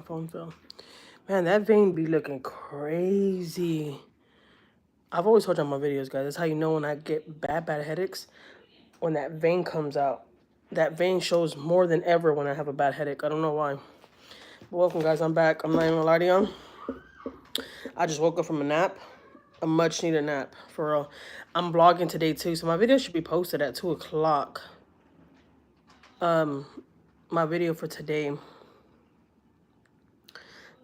phone fell. Man, that vein be looking crazy. I've always told you on my videos, guys. That's how you know when I get bad headaches. When that vein comes out. That vein shows more than ever when I have a bad headache. I don't know why. But welcome, guys. I'm back. I'm not even gonna lie to you. I just woke up from a nap. A much needed nap, for real. I'm vlogging today, too. So my video should be posted at 2 o'clock. My video for today.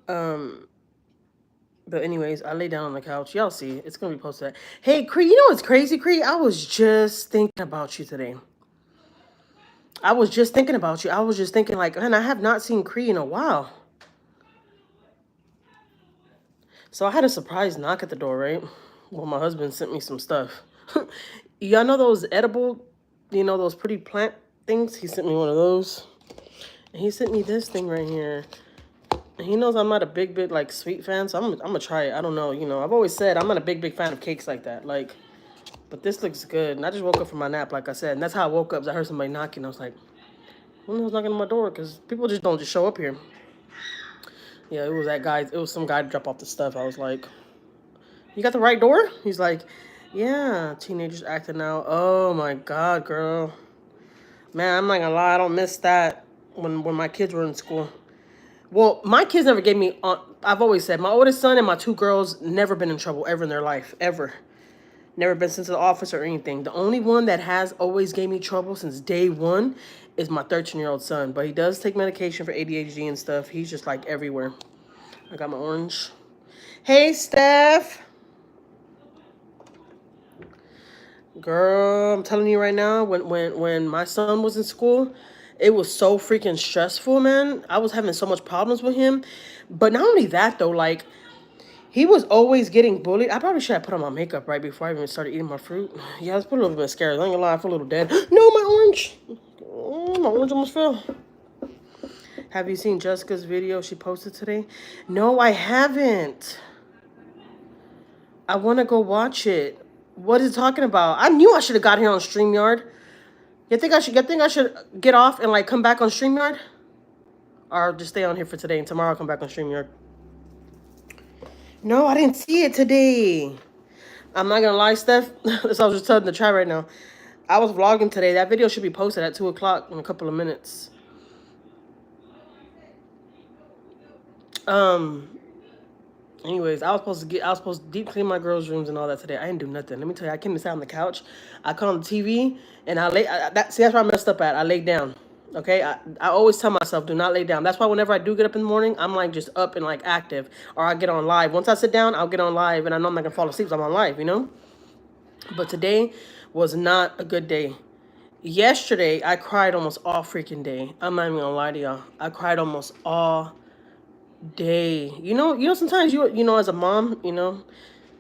But anyways, I lay down on the couch. Y'all see, it's gonna be posted. Hey, Cree, you know what's crazy, Cree? I was just thinking about you today. I was just thinking about you. I was just thinking, like, man, I have not seen Cree in a while. So I had a surprise knock at the door, right? Well, my husband sent me some stuff. Y'all know those edible, you know, those pretty plant things? He sent me one of those. And he sent me this thing right here. He knows I'm not a big, like, sweet fan, so I'm gonna try it. I don't know, you know. I've always said I'm not a big fan of cakes like that. Like, but this looks good. And I just woke up from my nap, like I said. And that's how I woke up. I heard somebody knocking. I was like, who knows knocking on my door? Because people just don't just show up here. Yeah, it was that guy. It was some guy to drop off the stuff. I was like, you got the right door? He's like, yeah, teenagers acting out. Oh, my God, girl. Man, I'm not gonna lie. I don't miss that when my kids were in school. Well, my kids never gave me, I've always said, my oldest son and my 2 girls never been in trouble ever in their life, ever. Never been sent to the office or anything. The only one that has always gave me trouble since day one is my 13-year-old son. But he does take medication for ADHD and stuff. He's just like everywhere. I got my orange. Hey, Steph. Girl, I'm telling you right now, when my son was in school, it was so freaking stressful, man. I was having so much problems with him. But not only that, though, like, he was always getting bullied. I probably should have put on my makeup right before I even started eating my fruit. Yeah, let's put a little bit of mascara. I ain't gonna lie, I feel a little dead. No, my orange. Oh, my orange almost fell. Have you seen Jessica's video she posted today? No, I haven't. I want to go watch it. What is it talking about? I knew I should have got here on StreamYard. You think I should get off and like come back on StreamYard? Or just stay on here for today and tomorrow I'll come back on StreamYard. No, I didn't see it today. I'm not gonna lie, Steph. That's what I was just telling the chat right now. I was vlogging today. That video should be posted at 2 o'clock in a couple of minutes. Anyways, I was supposed to deep clean my girls' rooms and all that today. I didn't do nothing. Let me tell you, I came to sit on the couch. I cut on the TV and that's where I messed up at. I laid down. Okay, I always tell myself, do not lay down. That's why whenever I do get up in the morning, I'm like just up and like active, or I get on live. Once I sit down, I'll get on live, and I know I'm not gonna fall asleep, so I'm on live, you know. But today was not a good day. Yesterday, I cried almost all freaking day. I'm not even gonna lie to y'all. I cried almost all day. You know. Sometimes you know, as a mom, you know,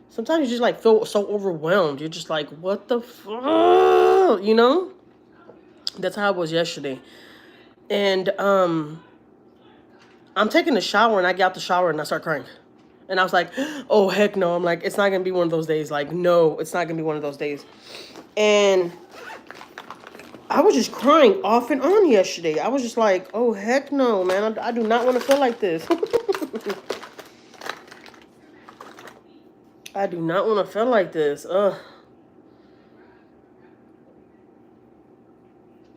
sometimes you just like feel so overwhelmed. You're just like, what the fuck, you know. That's how it was yesterday. And I'm taking a shower and I get out the shower and I start crying. And I was like, oh, heck no. I'm like, it's not going to be one of those days. Like, no, it's not going to be one of those days. And I was just crying off and on yesterday. I was just like, oh, heck no, man. I do not want to feel like this. I do not want to feel like this. Ugh.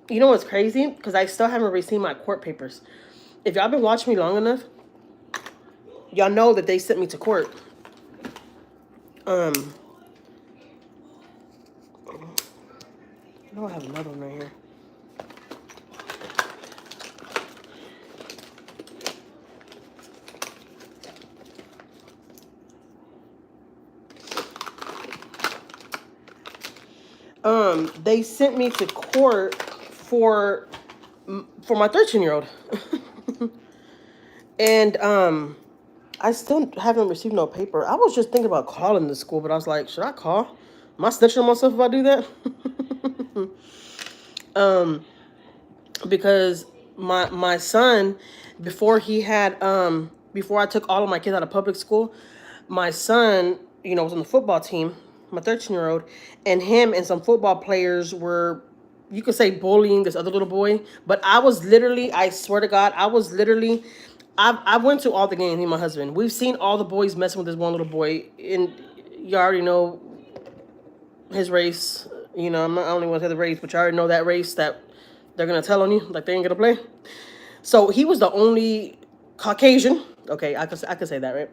You know what's crazy? Because I still haven't received my court papers. If y'all been watching me long enough, y'all know that they sent me to court. I know I have another one right here. They sent me to court for my 13-year-old. And I still haven't received no paper. I was just thinking about calling the school, but I was like, should I call? Am I snitching on myself if I do that? Because my son, before I took all of my kids out of public school, my son, you know, was on the football team, my 13-year-old, and him and some football players were, you could say, bullying this other little boy. But I was literally, I swear to God, I went to all the games. Me and my husband. We've seen all the boys messing with this one little boy, and you already know his race. You know, I don't even want to say the race, but you already know that race that they're gonna tell on you, like they ain't gonna play. So he was the only Caucasian. Okay, I could say that, right?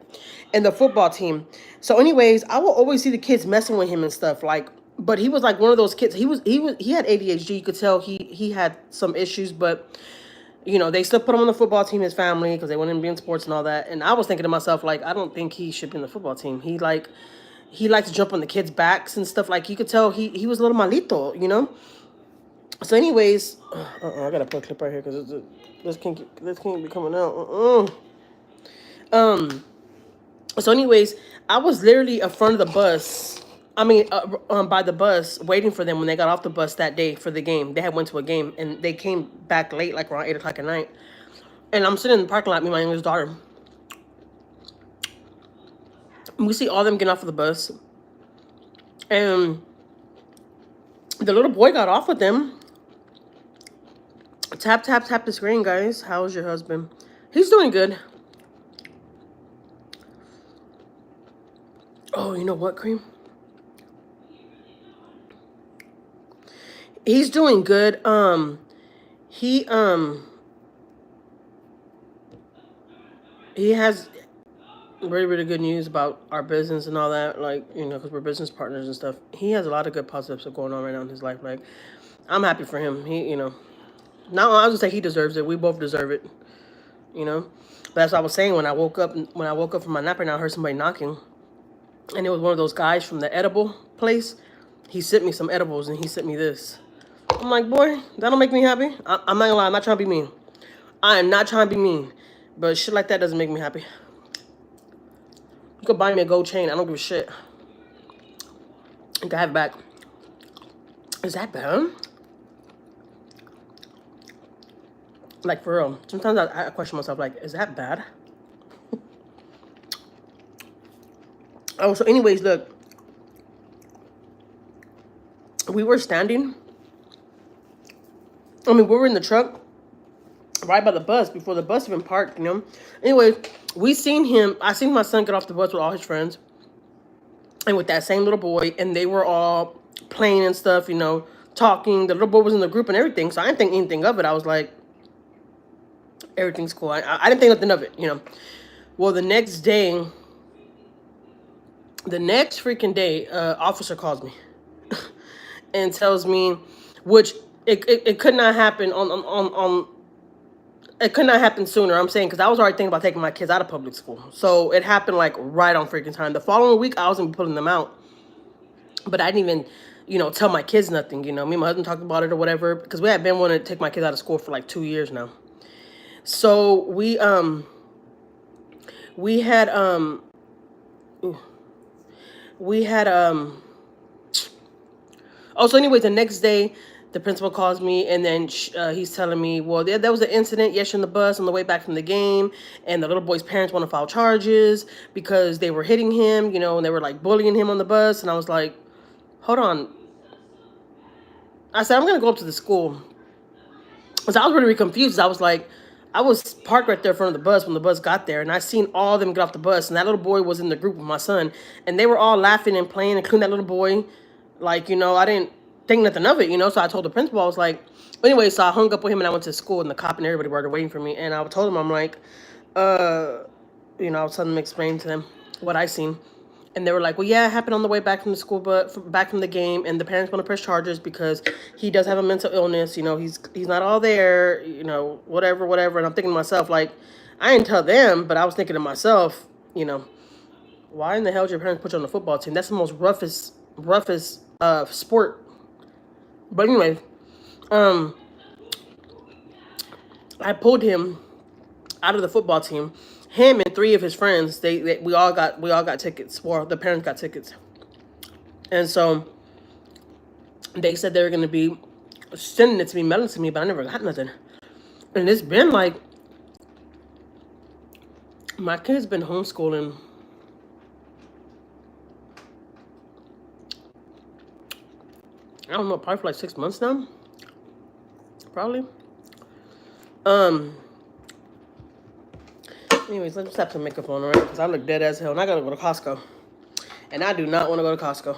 And the football team. So, anyways, I will always see the kids messing with him and stuff. Like, but he was like one of those kids. He had ADHD. You could tell he had some issues, but they still put him on the football team, his family, because they wanted him to be in sports and all that. And I was thinking to myself, like, I don't think he should be in the football team. He likes to jump on the kids' backs and stuff. Like, you could tell he was a little malito. So, anyways, I gotta put a clip right here because this can't be coming out. So, anyways, I was literally in front of the bus. I mean, by the bus, waiting for them when they got off the bus that day for the game. They had went to a game and they came back late, like around 8 o'clock at night. And I'm sitting in the parking lot, me and my youngest daughter. And we see all of them getting off of the bus, and the little boy got off with them. Tap, tap, tap the screen, guys. How's your husband? He's doing good. Oh, you know what, Cream? He's doing good. He he has really, really good news about our business and all that. Like, because we're business partners and stuff. He has a lot of good positive stuff going on right now in his life. Like, I'm happy for him. Now I was gonna say he deserves it. We both deserve it. But that's what I was saying when I woke up. When I woke up from my nap, and I heard somebody knocking, and it was one of those guys from the edible place. He sent me some edibles, and he sent me this. I'm like, boy, that'll make me happy. I'm not gonna lie, I'm not trying to be mean. I am not trying to be mean, but shit like that doesn't make me happy. You could buy me a gold chain. I don't give a shit. You can have it back. Is that bad? Like, for real. Sometimes I question myself, like, is that bad? Oh, so anyways, look. We were standing. We were in the truck right by the bus before the bus even parked, Anyway, I seen my son get off the bus with all his friends. And with that same little boy. And they were all playing and stuff, talking. The little boy was in the group and everything. So I didn't think anything of it. I was like, everything's cool. I didn't think nothing of it, Well, the next freaking day, officer calls me and tells me, which it could not happen it could not happen sooner. I'm saying, because I was already thinking about taking my kids out of public school. So it happened like right on freaking time. The following week, I was gonna be pulling them out, but I didn't even, tell my kids nothing. Me and my husband talked about it or whatever, because we had been wanting to take my kids out of school for like 2 years now. So we had oh, so anyway, the next day, the principal calls me, and then he's telling me, well, there was an incident yesterday on the bus on the way back from the game, and the little boy's parents want to file charges because they were hitting him, and they were like bullying him on the bus. And I was like, hold on. I said, I'm going to go up to the school. So I was really confused. I was like, I was parked right there in front of the bus when the bus got there, and I seen all of them get off the bus, and that little boy was in the group with my son, and they were all laughing and playing, including that little boy. Like, I didn't think nothing of it, so I told the principal, I was like, anyway, so I hung up with him and I went to school, and the cop and everybody were waiting for me, and I told him, I'm like, I was telling them, explain to them what I seen. And they were like, well, yeah, it happened on the way back from the school, but back from the game, and the parents want to press charges because he does have a mental illness. He's not all there, whatever. And I'm thinking to myself, like, I didn't tell them, but I was thinking to myself, why in the hell did your parents put you on the football team? That's the most roughest sport. But anyway, I pulled him out of the football team. Him and 3 of his friends, we all got tickets. Well, the parents got tickets, and so they said they were gonna be sending it to me, mailing it to me, but I never got nothing. And it's been like, my kid's been homeschooling I don't know, probably for like 6 months now. Probably. Anyways, let's just have some makeup on, all right? Because I look dead as hell. And I got to go to Costco. And I do not want to go to Costco.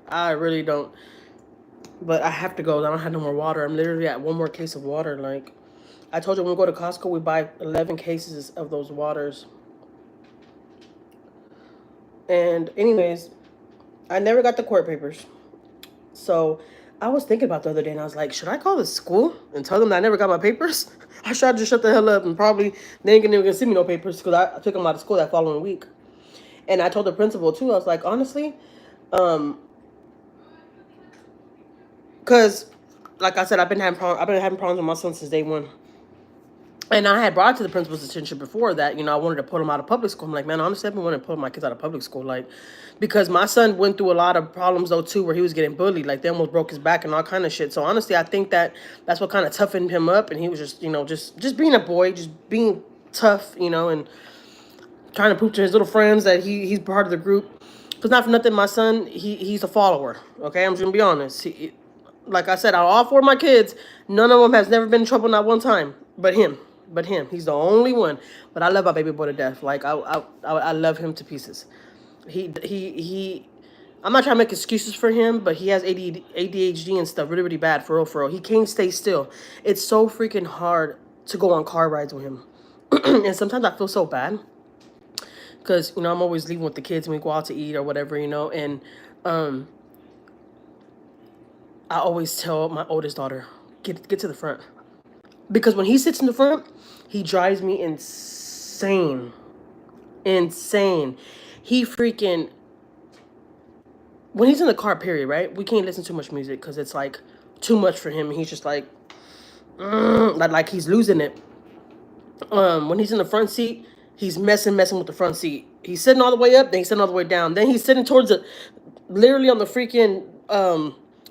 I really don't. But I have to go. I don't have no more water. I'm literally at one more case of water. Like, I told you when we go to Costco, we buy 11 cases of those waters. And anyways, I never got the court papers. So I was thinking about the other day, and I was like, should I call the school and tell them that I never got my papers? I should just shut the hell up, and probably they ain't gonna send me no papers because I took them out of school that following week. And I told the principal too. I was like, honestly, because like I said, I've been having problems with my son since day one. And I had brought it to the principal's attention before that, I wanted to pull him out of public school. I'm like, man, honestly, I've been wanting to pull my kids out of public school. Like, because my son went through a lot of problems, though, too, where he was getting bullied. Like, they almost broke his back and all kind of shit. So, honestly, I think that's what kind of toughened him up. And he was just, just being a boy, just being tough, and trying to prove to his little friends that he's part of the group. Because not for nothing, my son, he's a follower, okay? I'm just going to be honest. Like I said, out of all four of my kids, none of them has never been in trouble not one time, but him. He's the only one. But I love my baby boy to death. Like I love him to pieces. I'm not trying to make excuses for him, but he has ADHD and stuff really, really bad, for real. He can't stay still. It's so freaking hard to go on car rides with him. And sometimes I feel so bad. Because, I'm always leaving with the kids when we go out to eat or whatever, and I always tell my oldest daughter, get to the front. Because when he sits in the front, he drives me insane. Insane. He freaking... When he's in the car, period, right? We can't listen to much music because it's, like, too much for him. He's just like... like he's losing it. When he's in the front seat, he's messing with the front seat. He's sitting all the way up, then he's sitting all the way down. Then he's sitting towards the... Literally on the freaking...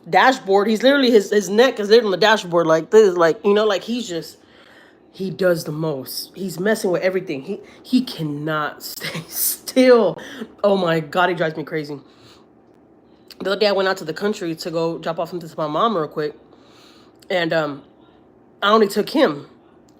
dashboard. He's literally his neck is literally on the dashboard like this, like like he does the most. He's messing with everything. He cannot stay still. Oh my god, he drives me crazy. The other day I went out to the country to go drop off something to my mom real quick, and I only took him,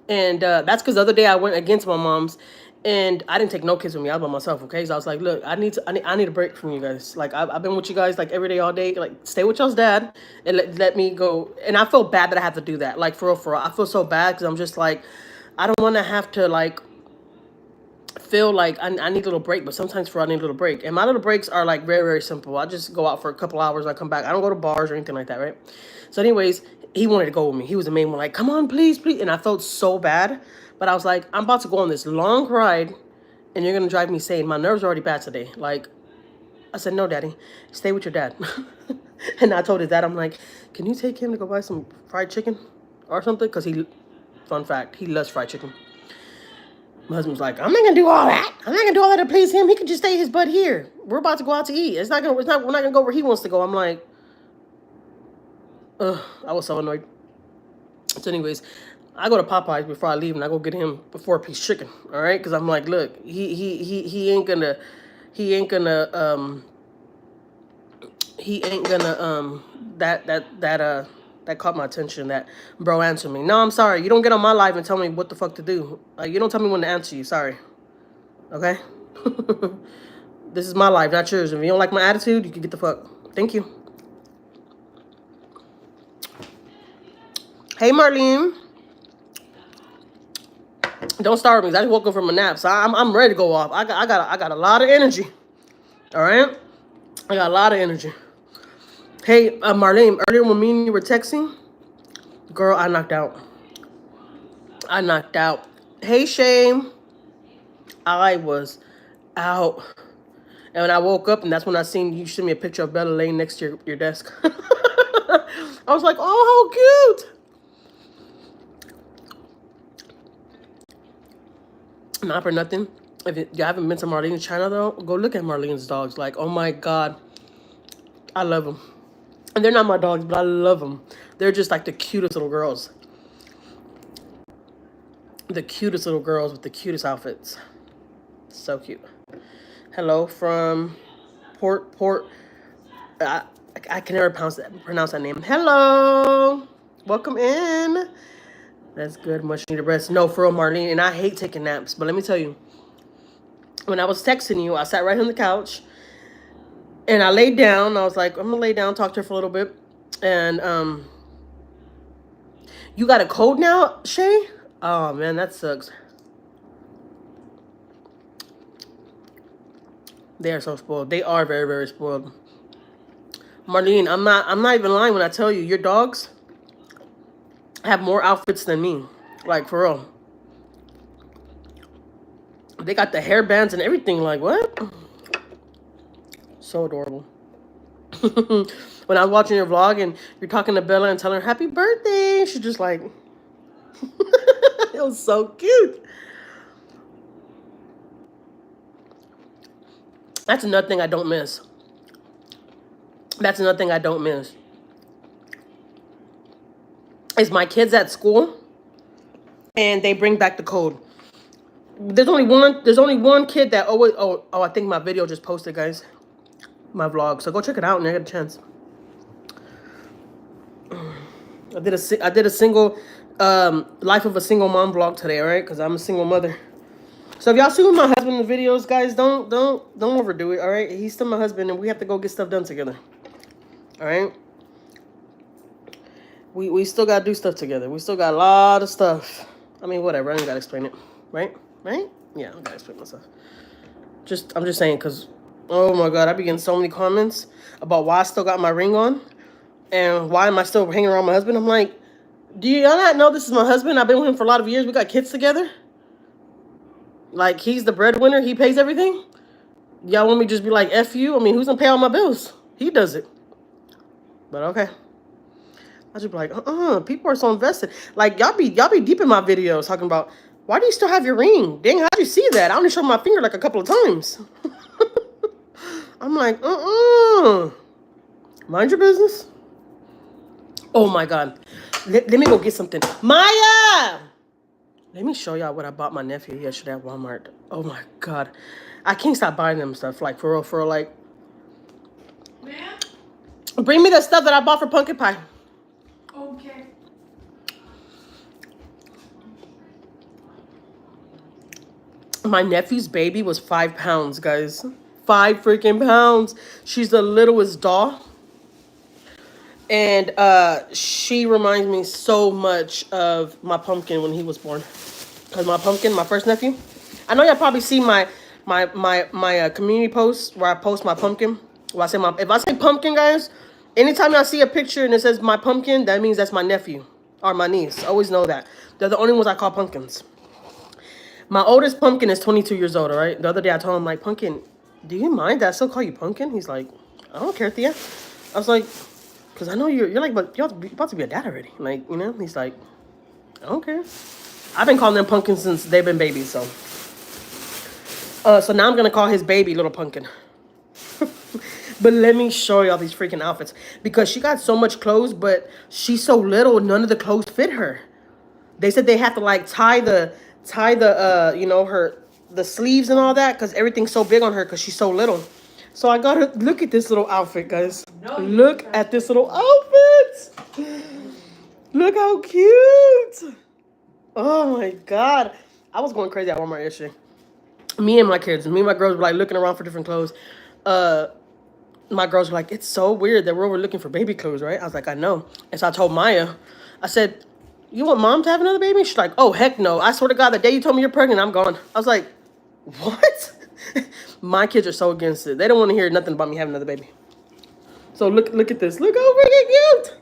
and that's because the other day I went again to my mom's. And I didn't take no kids with me. I was by myself, okay? So I was like, look, I need a break from you guys. Like, I've been with you guys, like, every day, all day. Like, stay with y'all's dad and let me go. And I feel bad that I have to do that. Like, for real. I feel so bad because I'm just like, I don't want to have to, like, feel like I need a little break. But sometimes I need a little break. And my little breaks are, like, very, very simple. I just go out for a couple hours. I come back. I don't go to bars or anything like that, right? So anyways, he wanted to go with me. He was the main one, like, come on, please. And I felt so bad. But I was like, I'm about to go on this long ride, and you're going to drive me insane. My nerves are already bad today. Like, I said, no, Daddy, stay with your dad. And I told his dad, I'm like, can you take him to go buy some fried chicken or something? Because fun fact, he loves fried chicken. My husband's like, I'm not going to do all that. I'm not going to do all that to please him. He can just stay his butt here. We're about to go out to eat. We're not going to go where he wants to go. I'm like, ugh, I was so annoyed. So anyways, I go to Popeyes before I leave, and I go get him a 4-piece chicken. All right, because I'm like, look, he ain't gonna that caught my attention. That bro answered me. No, I'm sorry. You don't get on my live and tell me what the fuck to do. You don't tell me when to answer you. Sorry. Okay. This is my life, not yours. If you don't like my attitude, you can get the fuck. Thank you. Hey, Marlene. Don't start with me. I just woke up from a nap, so I'm ready to go off. I got a lot of energy. All right, I got a lot of energy. Hey, Marlene, earlier when me and you were texting, girl, I knocked out. Hey, Shane, I was out, and when I woke up, and that's when I seen you send me a picture of Bella laying next to your desk. I was like, oh, how cute. Not for nothing. If you haven't been to Marlene's channel, though, go look at Marlene's dogs. Like, oh my god, I love them. And they're not my dogs, but I love them. They're just like the cutest little girls. The cutest little girls with the cutest outfits. So cute. Hello from Port. I can never pronounce that name. Hello. Welcome in. That's good. Much needed rest. No, for real, Marlene. And I hate taking naps. But let me tell you, when I was texting you, I sat right on the couch and I laid down. I was like, I'm gonna lay down, talk to her for a little bit. And you got a cold now, Shay? Oh man, that sucks. They are so spoiled. They are very, very spoiled. Marlene, I'm not even lying when I tell you, your dogs have more outfits than me. Like, for real. They got the hairbands and everything. Like, what? So adorable. When I was watching your vlog and you're talking to Bella and telling her happy birthday, she's just like, it was so cute. That's another thing I don't miss. That's another thing I don't miss. Is my kids at school and they bring back the code. There's only one kid that always I think my video just posted, guys. My vlog. So go check it out when you get a chance. I did a single life of a single mom vlog today, all right? Because I'm a single mother. So if y'all see my husband in the videos, guys, don't overdo it, all right? He's still my husband, and we have to go get stuff done together, all right? We still gotta do stuff together. We still got a lot of stuff. I mean, whatever. I don't gotta explain it, right? Right? Yeah, I don't gotta explain myself. I'm just saying, because, oh my God, I be getting so many comments about why I still got my ring on. And why am I still hanging around my husband? I'm like, do y'all not know this is my husband? I've been with him for a lot of years. We got kids together. Like, he's the breadwinner. He pays everything. Y'all want me to just be like, F you? I mean, who's going to pay all my bills? He does it. But okay. I just be like, people are so invested. Like, y'all be deep in my videos talking about, why do you still have your ring? Dang, how'd you see that? I only showed my finger like a couple of times. I'm like, mind your business. Oh my God. Let me go get something. Maiyah! Let me show y'all what I bought my nephew yesterday at Walmart. Oh my God. I can't stop buying them stuff. Like, for real, like. Ma'am? Bring me the stuff that I bought for pumpkin pie. Okay. My nephew's baby was 5 pounds, guys. 5 freaking pounds. She's the littlest doll. And she reminds me so much of my pumpkin when he was born. Because my pumpkin, my first nephew, I know y'all probably see my community posts where I post my pumpkin. Well, if I say pumpkin, guys, anytime y'all see a picture and it says my pumpkin, that means that's my nephew or my niece. Always know that. They're the only ones I call pumpkins. My oldest pumpkin is 22 years old, all right? The other day I told him, like, Pumpkin, do you mind that I still call you Pumpkin? He's like, I don't care, Thea. I was like, because I know you're like, but you're about to be a dad already. Like, you know? He's like, I don't care. I've been calling them Pumpkins since they've been babies, so. So now I'm going to call his baby Little Pumpkin. But let me show y'all these freaking outfits. Because she got so much clothes, but she's so little, none of the clothes fit her. They said they have to, like, tie the you know, the sleeves and all that, because everything's so big on her because she's so little. So I got her, look at this little outfit, guys. Look at this little outfit. Look how cute. Oh my God. I was going crazy at Walmart yesterday. Me and my girls were like looking around for different clothes. My girls were like, it's so weird that we're over looking for baby clothes, right? I was like, I know. And so I told Maiyah, I said, you want mom to have another baby? She's like, oh, heck no. I swear to God, the day you told me you're pregnant, I'm gone. I was like, what? My kids are so against it. They don't want to hear nothing about me having another baby. So look at this. Look how freaking cute.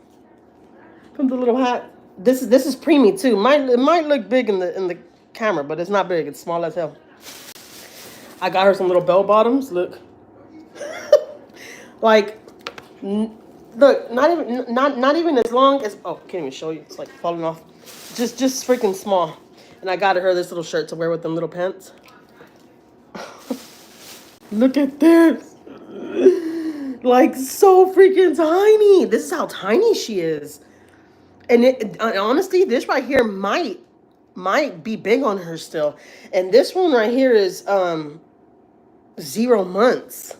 From the little hat. This is preemie too. It might look big in the camera, but it's not big. It's small as hell. I got her some little bell bottoms. Look. Like, look, not even as long as, oh, can't even show you. It's like falling off. Just freaking small. And I got her this little shirt to wear with them little pants. Look at this. Like, so freaking tiny. This is how tiny she is. And honestly, this right here might be big on her still. And this one right here is 0 months.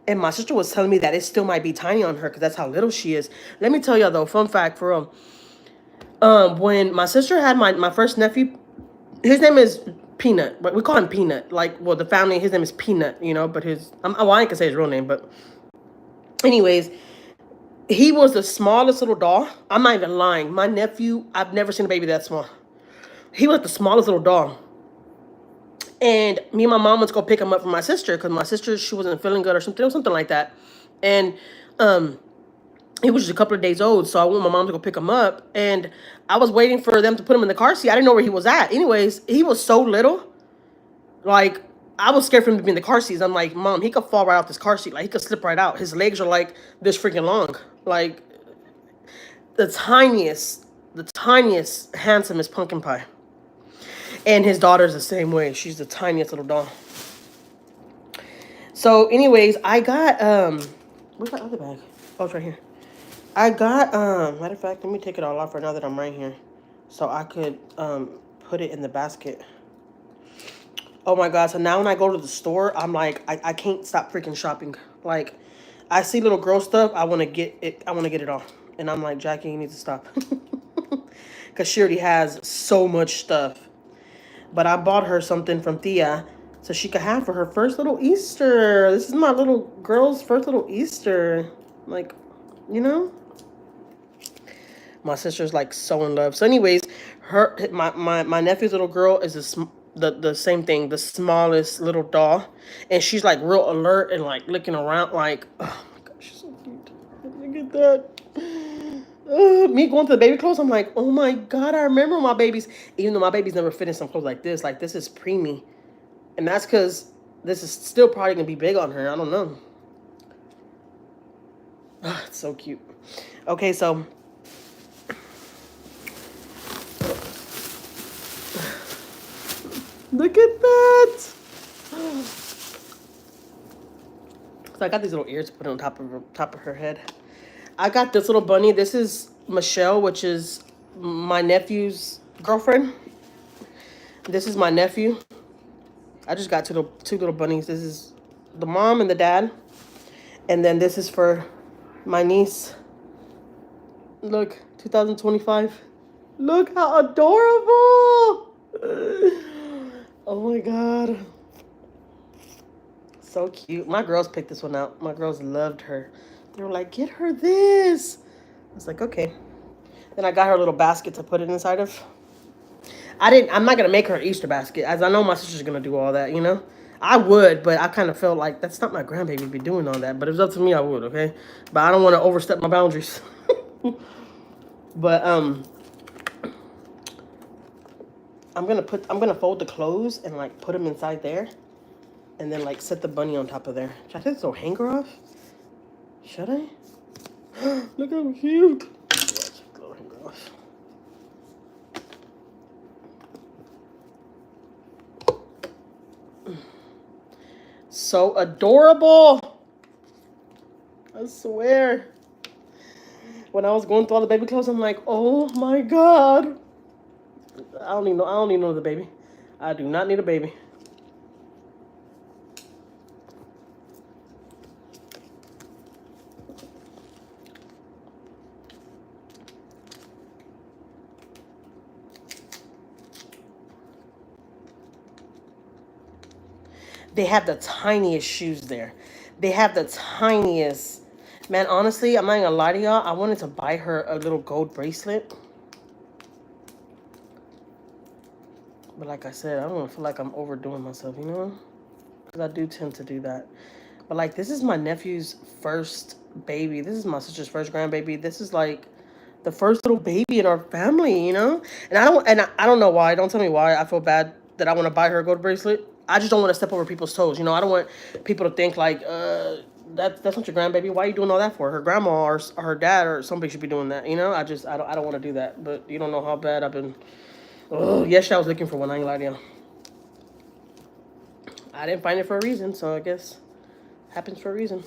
And my sister was telling me that it still might be tiny on her because that's how little she is. Let me tell y'all though, fun fact for real. When my sister had my first nephew, his name is Peanut. But we call him Peanut. Like, well, the family, his name is Peanut, you know, but his, well, I ain't gonna say his real name, but anyways, he was the smallest little doll. I'm not even lying. My nephew, I've never seen a baby that small. He was the smallest little doll. And me and my mom went to go pick him up from my sister because my sister, she wasn't feeling good or something like that. And he was just a couple of days old, so I went with my mom to go pick him up. And I was waiting for them to put him in the car seat. I didn't know where he was at. Anyways, he was so little. Like, I was scared for him to be in the car seat. I'm like, Mom, he could fall right out this car seat. Like, he could slip right out. His legs are like this freaking long. Like, the tiniest, handsomest pumpkin pie. And his daughter's the same way. She's the tiniest little doll. So, anyways, I got, where's my other bag? Oh, it's right here. I got, matter of fact, let me take it all off right now that I'm right here. So I could, put it in the basket. Oh my God, so now when I go to the store, I'm like, I can't stop freaking shopping. Like, I see little girl stuff, I want to get it all. And I'm like, Jackie, you need to stop. Because she already has so much stuff. But I bought her something from Thea so she could have for her first little Easter. This is my little girl's first little Easter. Like, you know? My sister's like so in love. So anyways, my nephew's little girl is the same thing, the smallest little doll. And she's like real alert and like looking around like, oh my gosh, she's so cute. Look at that. Me going to the baby clothes, I'm like, oh my God, I remember my babies. Even though my babies never fit in some clothes like this. Like, this is preemie. And that's because this is still probably going to be big on her. I don't know. Oh, it's so cute. Okay, so look at that. So I got these little ears to put on top of her head. I got this little bunny. This is Michelle, which is my nephew's girlfriend. This is my nephew. I just got two little bunnies. This is the mom and the dad. And then this is for my niece. Look, 2025. Look how adorable. Oh my God. So cute. My girls picked this one out. My girls loved her. They were like, get her this. I was like, okay. Then I got her a little basket to put it inside of. I'm not going to make her an Easter basket, as I know my sister's going to do all that, you know? I would, but I kind of felt like that's not my grandbaby to be doing all that. But if it was up to me, I would, okay? But I don't want to overstep my boundaries. But, I'm gonna fold the clothes and, like, put them inside there. And then, like, set the bunny on top of there. Should I take this little hanger off? Should I? Look how cute. So adorable. I swear. When I was going through all the baby clothes, I'm like, oh my God. I don't need no other baby. I do not need a baby. They have the tiniest shoes there. They have the tiniest. Man, honestly, I'm not gonna lie to y'all. I wanted to buy her a little gold bracelet. But like I said, I don't feel like I'm overdoing myself, you know? Because I do tend to do that. But like, this is my nephew's first baby. This is my sister's first grandbaby. This is like the first little baby in our family, you know? And I don't know why. Don't tell me why. I feel bad that I want to buy her a gold bracelet. I just don't want to step over people's toes, you know? I don't want people to think like, that's not your grandbaby. Why are you doing all that for? Her grandma or her dad or somebody should be doing that, you know? I don't want to do that. But you don't know how bad I've been. Oh, yesterday I was looking for one. I ain't gonna lie to you. I didn't find it for a reason, so I guess happens for a reason.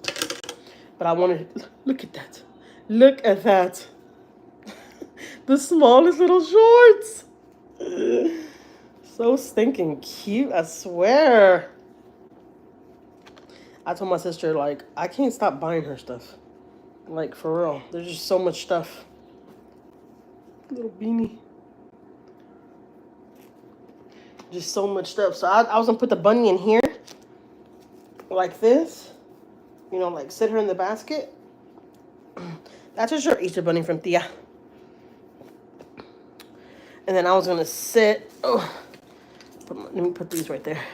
But I wanted. Look at that. Look at that. The smallest little shorts. So stinking cute, I swear. I told my sister, like, I can't stop buying her stuff. Like, for real. There's just so much stuff. Little beanie. Just so much stuff. So I was gonna put the bunny in here, like this. You know, like sit her in the basket. That's a short Easter bunny from Tia. And then I was gonna sit. Oh, let me put these right there.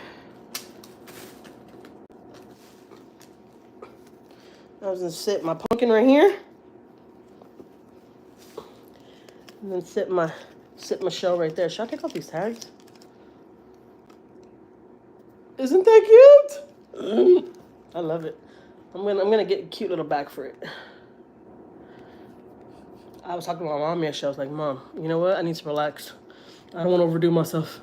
I was gonna sit my pumpkin right here, and then sit my shell right there. Should I take off these tags? Isn't that cute? I love it. I'm gonna get a cute little bag for it. I was talking to my mom yesterday. I was like, Mom, you know what? I need to relax. I don't want to overdo myself.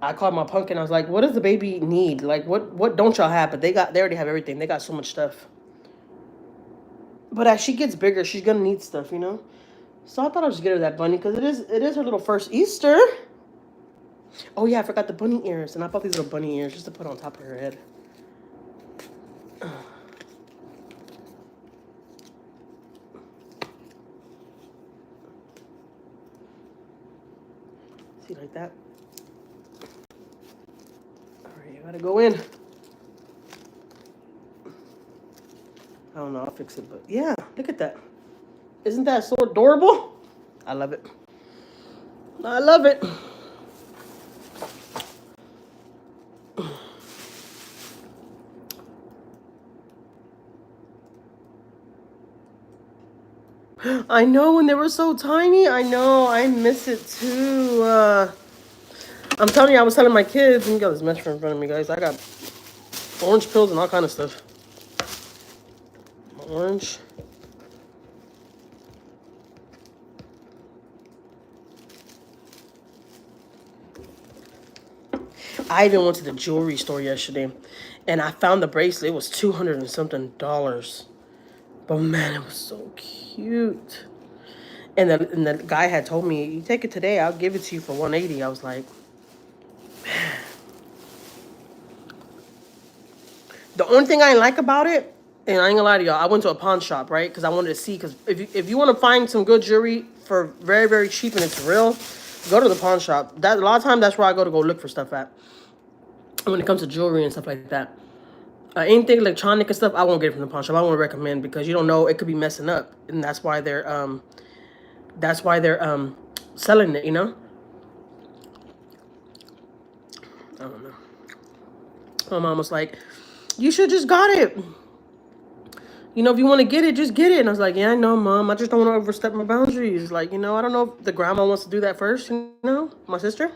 I called my pumpkin. I was like, what does the baby need? Like, what don't y'all have? But they already have everything. They got so much stuff. But as she gets bigger, she's gonna need stuff, you know. So I thought I'd just get her that bunny because it is her little first Easter. Oh yeah, I forgot the bunny ears, and I bought these little bunny ears just to put on top of her head. See, like that. All right, you gotta go in. I don't know, I'll fix it, but yeah, look at that. Isn't that so adorable? I love it. I love it. I know, when they were so tiny. I know, I miss it too. I'm telling you, I was telling my kids, and you got this mess in front of me, guys. I got orange pills and all kind of stuff. Orange. I even went to the jewelry store yesterday, and I found the bracelet. It was $200 and something. But man, it was so cute. And the guy had told me, you take it today, I'll give it to you for $180. I was like, man. The only thing I didn't like about it, and I ain't gonna lie to y'all, I went to a pawn shop, right? Because I wanted to see, because if you want to find some good jewelry for very, very cheap and it's real, go to the pawn shop. A lot of times that's where I go to look for stuff at. When it comes to jewelry and stuff like that. Anything electronic and stuff, I won't get it from the pawn shop. I won't recommend, because you don't know, it could be messing up. And that's why they're selling it, you know? I don't know. My mom was like, you should just got it. You know, if you want to get it, just get it. And I was like, yeah, I know, Mom. I just don't want to overstep my boundaries. Like, you know, I don't know if the grandma wants to do that first, you know? My sister.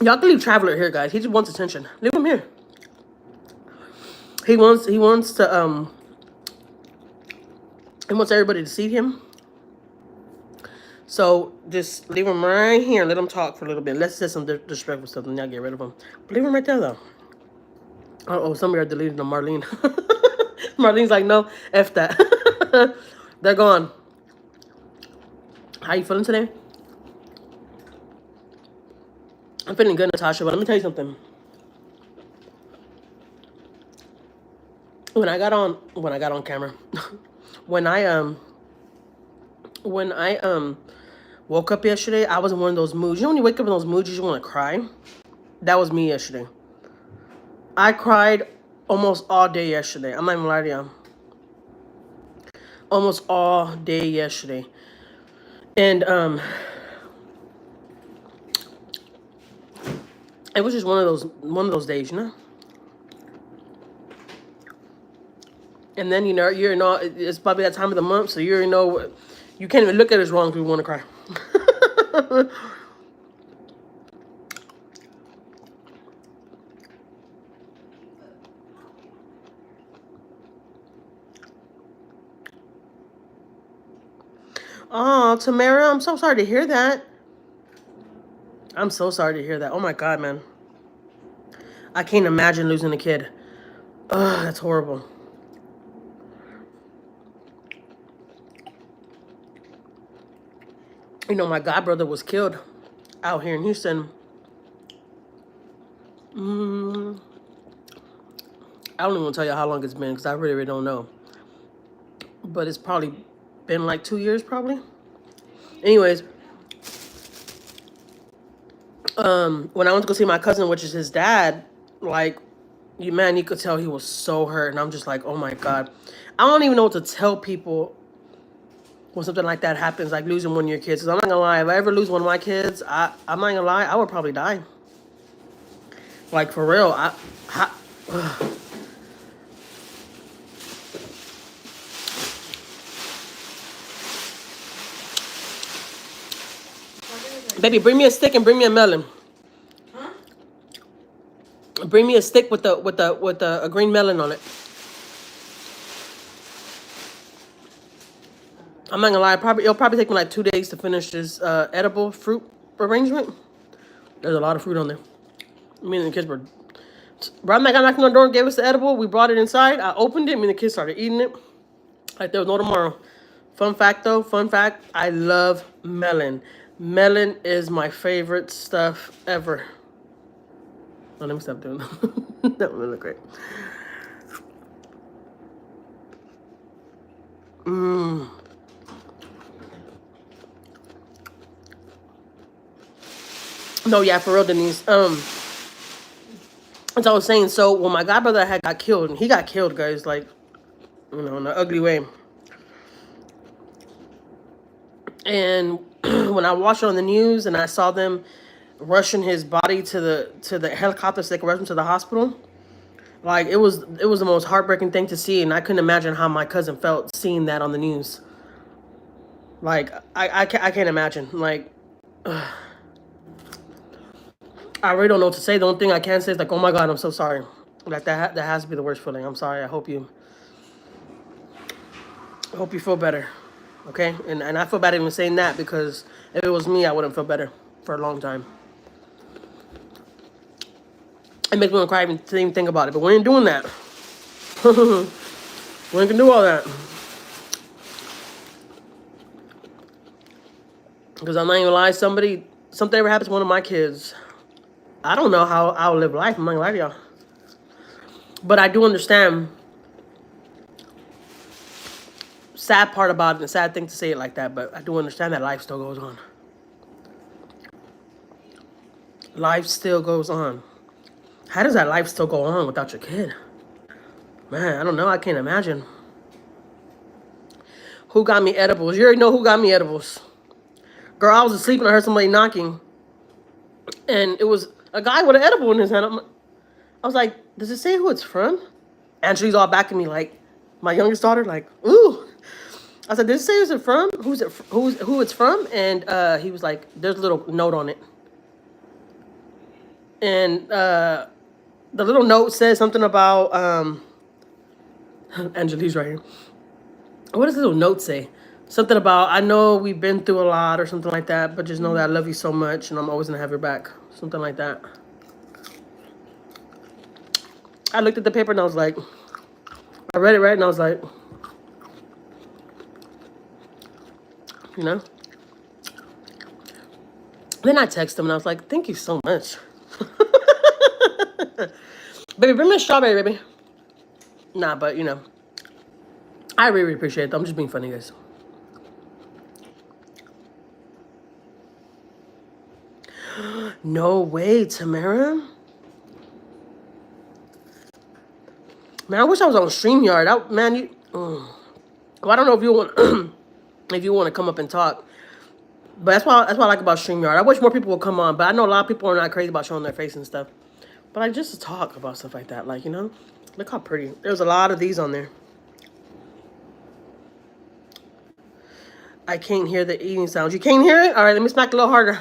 Y'all can leave Traveler here, guys. He just wants attention. Leave him here. He wants everybody to see him. So just leave him right here and let him talk for a little bit. Let's say some disrespectful stuff and y'all get rid of him. But leave him right there, though. Oh, somebody are deleting them. Marlene. Marlene's like, no, F that. They're gone. How you feeling today? I'm feeling good, Natasha, but let me tell you something. When I got on camera, when I woke up yesterday, I was in one of those moods. You know when you wake up in those moods, you just want to cry? That was me yesterday. I cried almost all day yesterday. I'm not even lying to you. Almost all day yesterday. And it was just one of those days, you know? And then you know it's probably that time of the month, so you already know you can't even look at it wrong if you want to cry. Oh, Tamara, I'm so sorry to hear that. I'm so sorry to hear that. Oh my God, man. I can't imagine losing a kid. Ugh, that's horrible. You know, my godbrother was killed out here in Houston. I don't even want to tell you how long it's been, because I really, really don't know. But it's probably been like 2 years probably. Anyways, when I went to go see my cousin, which is his dad, like, you could tell he was so hurt, and I'm just like, oh my god, I don't even know what to tell people when something like that happens, like losing one of your kids. Cause I'm not gonna lie, if I ever lose one of my kids, I'm not gonna lie, I would probably die. Like for real, baby, bring me a stick and bring me a melon. Huh? Bring me a stick with a green melon on it. I'm not gonna lie, it'll probably take me like 2 days to finish this edible fruit arrangement. There's a lot of fruit on there. Me and the kids were. Bro, I got knocking on the door and gave us the edible. We brought it inside. I opened it. Me and the kids started eating it. Like there was no tomorrow. Fun fact though, I love melon. Melon is my favorite stuff ever. Oh, let me stop doing that. That would look great. Mmm. No, yeah, for real, Denise. As I was saying, so when my godbrother had got killed, and he got killed, guys, like, in an ugly way. And when I watched it on the news and I saw them rushing his body to the helicopter so they could rush him to the hospital, like it was the most heartbreaking thing to see, and I couldn't imagine how my cousin felt seeing that on the news. Like I can't imagine. Like I really don't know what to say. The only thing I can say is like, oh my god, I'm so sorry. Like that has to be the worst feeling. I'm sorry. I hope you feel better. Okay? And I feel bad even saying that because if it was me, I wouldn't feel better for a long time. It makes me want to cry to even think about it. But we ain't doing that. We ain't gonna do all that. Because I'm not even gonna lie, something ever happens to one of my kids, I don't know how I'll live life. I'm not gonna lie to y'all. But I do understand. Sad part about it, and sad thing to say it like that, but I do understand that life still goes on. Life still goes on. How does that life still go on without your kid? Man, I don't know. I can't imagine. Who got me edibles? You already know who got me edibles. Girl, I was asleep and I heard somebody knocking. And it was a guy with an edible in his hand. I was like, does it say who it's from? Anjali's all back at me like, my youngest daughter, like, ooh. I said, did it say who's it from? Who it's from? And he was like, there's a little note on it. And the little note says something about Anjali's right here. What does the little note say? Something about, I know we've been through a lot or something like that, but just know that I love you so much and I'm always gonna have your back. Something like that. I looked at the paper and I was like, I read it right and I was like, you know? Then I texted him and I was like, thank you so much. Baby, bring me a strawberry, baby. Nah, but you know, I really appreciate it. I'm just being funny, guys. No way, Tamara. Man, I wish I was on StreamYard. Man, you. Well, I don't know if you want if you want to come up and talk, but that's what I like about StreamYard. I wish more people would come on, but I know a lot of people are not crazy about showing their face and stuff. But like just to talk about stuff like that, like, you know, look how pretty. There's a lot of these on there. I can't hear the eating sounds. You can't hear it? All right, let me smack a little harder.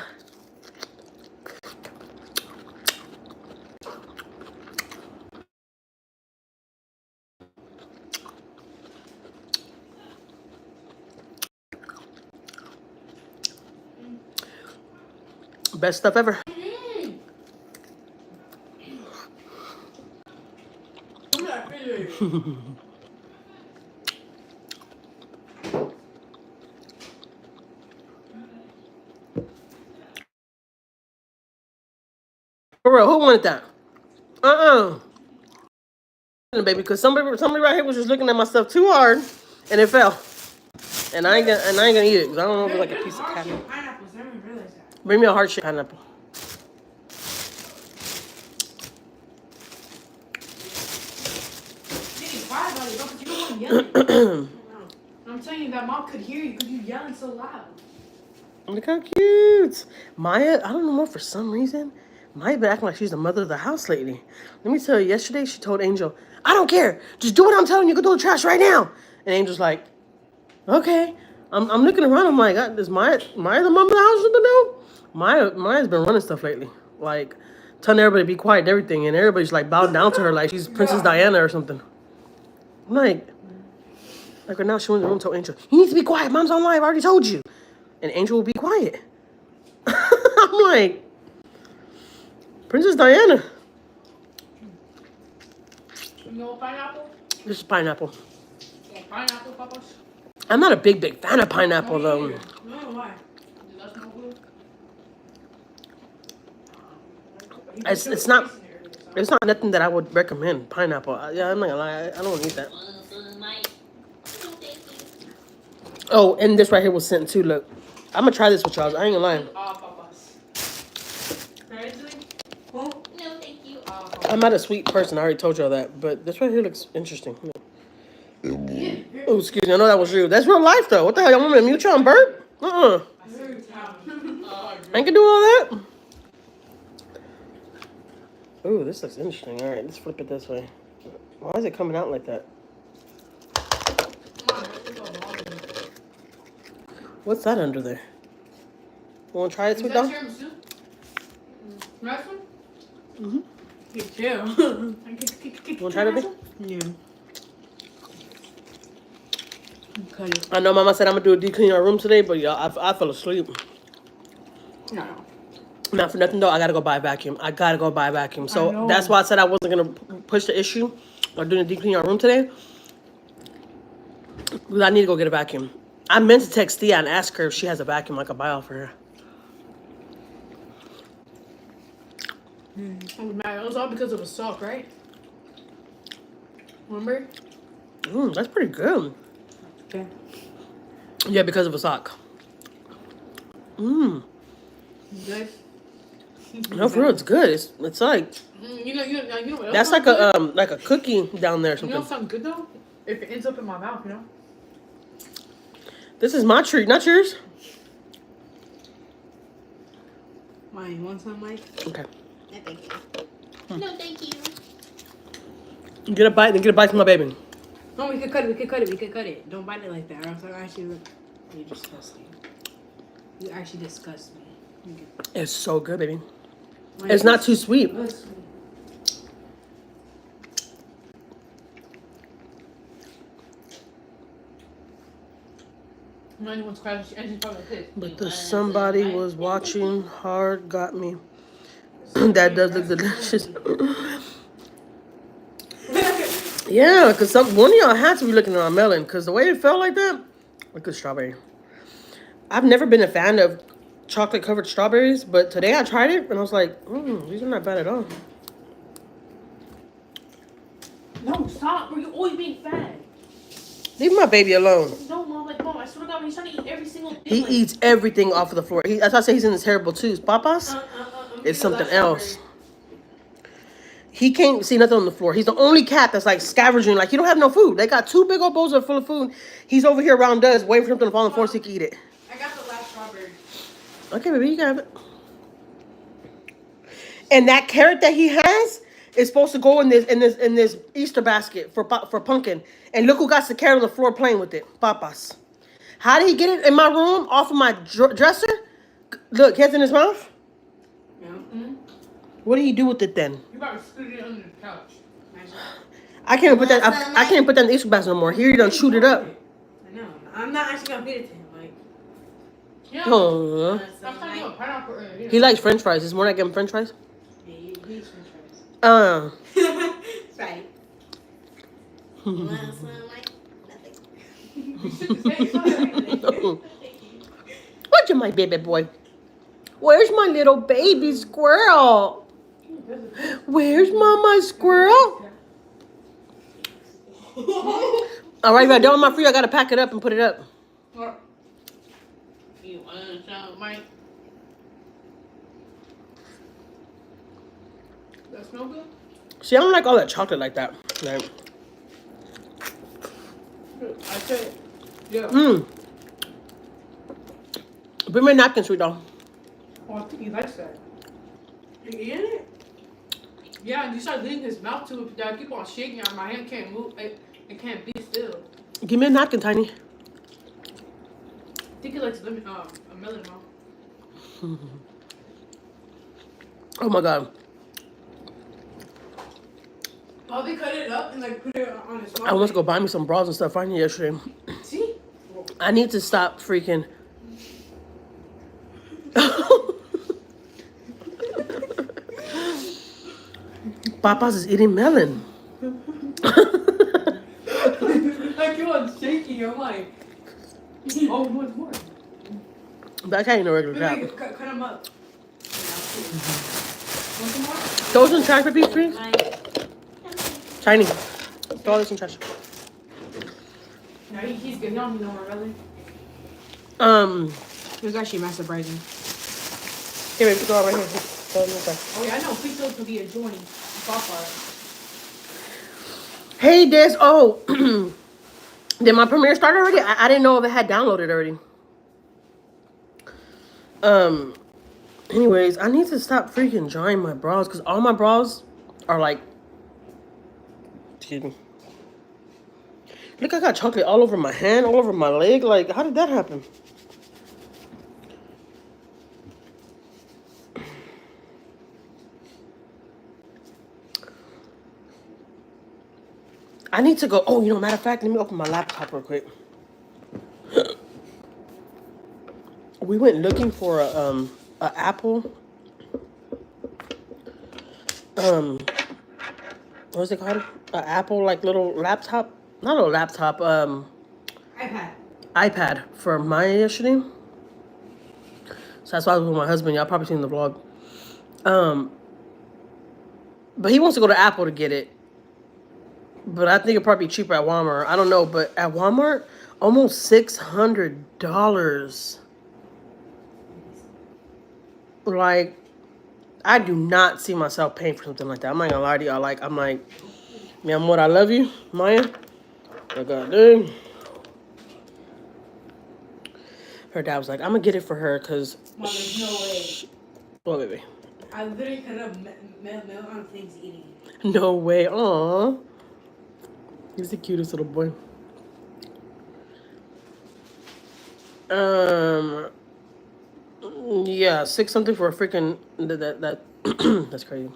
Best stuff ever. For real, who wanted that? Baby, because somebody right here was just looking at my stuff too hard and it fell. And I ain't gonna eat it because I don't know if it's like a piece of catnip. Pineapples, I didn't realize that. Bring me a heart-shaped pineapple. Getting quiet about it, bro, 'cause you don't want to yell. I'm telling you, that mom could hear you because you yelling so loud. Look how cute. Maiyah, I don't know, for some reason, Maiyah been acting like she's the mother of the house lately. Let me tell you, yesterday she told Angel, I don't care. Just do what I'm telling you. Go throw the trash right now. And Angel's like, okay. I'm looking around. I'm like, is Maiyah the mom of the house or no? Maya's been running stuff lately. Like, telling everybody to be quiet and everything. And everybody's like bowing down to her like she's Princess Diana or something. I'm like right now she went in the room and told Angel, you need to be quiet. Mom's on live. I already told you. And Angel will be quiet. I'm like, Princess Diana. You know pineapple? This is pineapple. Yeah, pineapple, papas. I'm not a big fan of pineapple though. No, why? Does that smell good? It's not nothing that I would recommend. Pineapple. Yeah, I'm not gonna lie. I don't need that. Oh, and this right here was sent too. Look, I'm gonna try this with y'all. I ain't gonna lie. Papas. Seriously? Who? No, thank you. I'm not a sweet person. I already told y'all that. But this right here looks interesting. Oh, excuse me. I know that was you. That's real life though. What the hell? Y'all want me to mute y'all and burp? I ain't gonna do all that. Ooh, this looks interesting. All right, let's flip it this way. Why is it coming out like that? What's that under there? You want to try it, sweet dog? Mm-hmm. Yeah. You want to try it, baby? Yeah. Okay. I know Mama said I'm going to do a deep clean our room today, but y'all, I fell asleep. No. Not for nothing, though. I got to go buy a vacuum. So that's why I said I wasn't going to push the issue of doing a deep clean our room today. Because I need to go get a vacuum. I meant to text Thea and ask her if she has a vacuum I could buy off for her. It was all because of a sock, right? Remember? That's pretty good. Okay. Yeah, because of a sock. Good. No, for real, it's good. It's like You know what that's else like a cookie down there or You something. know something good though? If it ends up in my mouth, you know? This is my treat, not yours. Why, you want some, Mike? Okay. No, thank you. No, thank you. Get a bite and get a bite from my baby. No, we could cut it. Don't bite it like that, or else I actually look. You're disgusting. You actually disgust me. It's so good, baby. Mike, It's not too sweet. Let's- Anyone's crying, and she's probably pissed. But the somebody was watching hard got me. That does look delicious. Yeah, because one of y'all had to be looking at our melon, because the way it felt like that, look at strawberry. I've never been a fan of chocolate covered strawberries, but today I tried it and I was like, these are not bad at all. No, stop, bro. You're always being fat. Leave my baby alone. No, Mom, I swear to God, when he's trying to eat every single thing. He eats everything off of the floor. That's why I say he's in his terrible twos. Papas, it's something else. He can't see nothing on the floor. He's the only cat that's like scavenging. Like, he don't have no food. They got 2 big old bowls full of food. He's over here around us waiting for something to fall on the floor so he can eat it. I got the last strawberry. Okay, baby, you can have it. And that carrot that he has is supposed to go in this Easter basket for Pumpkin. And look who got the carrot on the floor playing with it. Papas. How did he get it in my room off of my dresser? Look, he has it in his mouth. Yeah. Mm-hmm. What did he do with it then? You got to scoot it under the couch. I can't put that. I can't put that in the Easter basket no more. Here, you done chewed it up. I know. I'm not actually gonna feed it to him. Like, Yeah. Oh, I'm trying to get a pineapple earlier. he likes French fries. Is more like getting French fries? yeah, he eats French fries. Right. Want some, Mike? Nothing. What's my baby boy? Where's my little baby squirrel? Where's Mama squirrel? All right, if I don't want my free, I gotta pack it up and put it up. What? You want some, Mike? That smell good? See, I don't like all that chocolate like that. Like, I said, yeah. Bring me a napkin, sweet doll. Oh, I think he likes that. You eating it? Yeah, and you start leaving his mouth to it. I keep on shaking it. My hand can't move. It can't be still. Give me a napkin, Tiny. I think he likes lemon, a melon mouth. Oh my god. Oh, they cut it up and like put it on his mouth. I went to go buy me some bras and stuff right here yesterday. See? I need to stop freaking. Papa's is eating melon. I keep on shaking. I'm like, oh, what's more? But I can't eat no regular crap. Cut him up. Want some more? Throw some trash for please. Tiny. Throw this in trash. No, he's good. He don't need no more, really. It was actually master surprising. Here, baby, throw it right here. Throw it in the trash. Oh, yeah, I know. Please don't be adjoining. Papa. Hey, Des. Oh, did my premiere start already? I didn't know if it had downloaded already. Anyways, I need to stop freaking drying my bras because all my bras are like. Excuse me. Look, I got chocolate all over my hand, all over my leg. Like, how did that happen? I need to go. Oh, matter of fact, let me open my laptop real quick. We went looking for a Apple. What's it called? An Apple like little laptop. Not a laptop. iPad for Maiyah yesterday. So that's why I was with my husband. Y'all probably seen the vlog. But he wants to go to Apple to get it. But I think it'd probably be cheaper at Walmart. I don't know, but at Walmart, almost $600. Like, I do not see myself paying for something like that. I'm not gonna lie to y'all. Like, I'm like, mi amor, I love you, Maiyah. I got dude. Her dad was like, I'm gonna get it for her because. Mom, there's no way. What, baby? I literally cut up milk on things eating. No way. Aw. He's the cutest little boy. Yeah, 6 something for a freaking that that's crazy.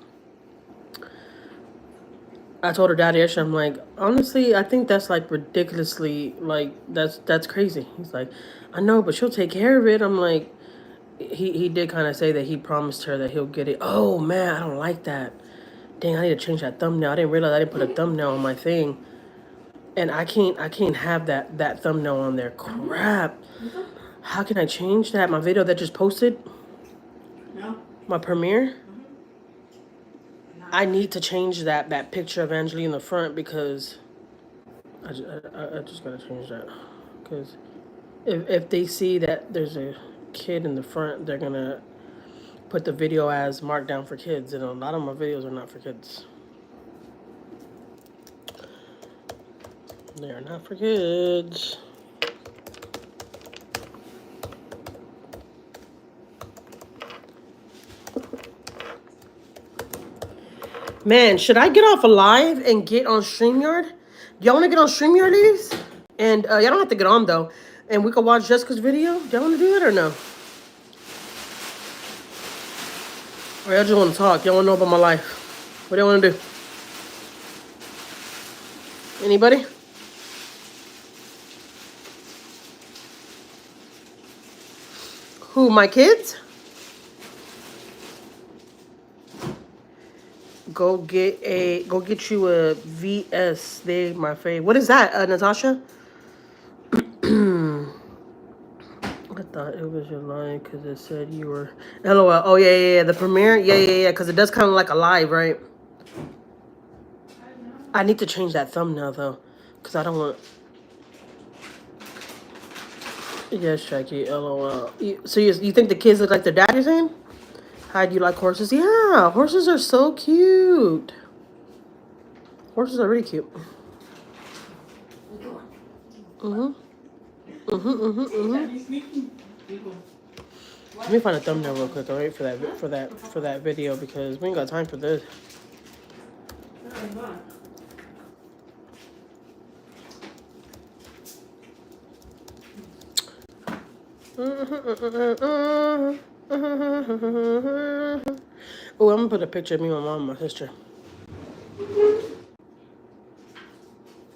I told her daddy yesterday, I'm like, honestly, I think that's like ridiculously like that's crazy. He's like, I know, but she'll take care of it. I'm like, he did kind of say that he promised her that he'll get it. Oh man, I don't like that. Dang, I need to change that thumbnail. I didn't realize I didn't put a thumbnail on my thing. And I can't have that thumbnail on there. Crap. How can I change that? My video that just posted? No. My premiere? I need to change that picture of Anjuli in the front because I just gotta change that. Because if they see that there's a kid in the front, they're gonna put the video as marked down for kids. And a lot of my videos are not for kids. They are not for kids. Man, should I get off a live and get on StreamYard? Y'all want to get on StreamYard, ladies? And y'all don't have to get on, though. And we can watch Jessica's video. Y'all want to do it or no? Or y'all just want to talk? Y'all want to know about my life? What do y'all want to do? Anybody? Who, my kids? Go get you a VS. They my favorite. What is that, Natasha? I thought it was your line because it said you were LOL. Oh yeah. The premiere. Yeah. Because it does kind of like a live, right? I need to change that thumbnail though, because I don't want. Yes, Jackie. LOL. So you think the kids look like their dad? You're saying? Hi, do you like horses? Yeah, horses are so cute. Horses are really cute. Let me find a thumbnail real quick, alright, for that video because we ain't got time for this. Oh, I'm gonna put a picture of me, my mom, and my sister. Is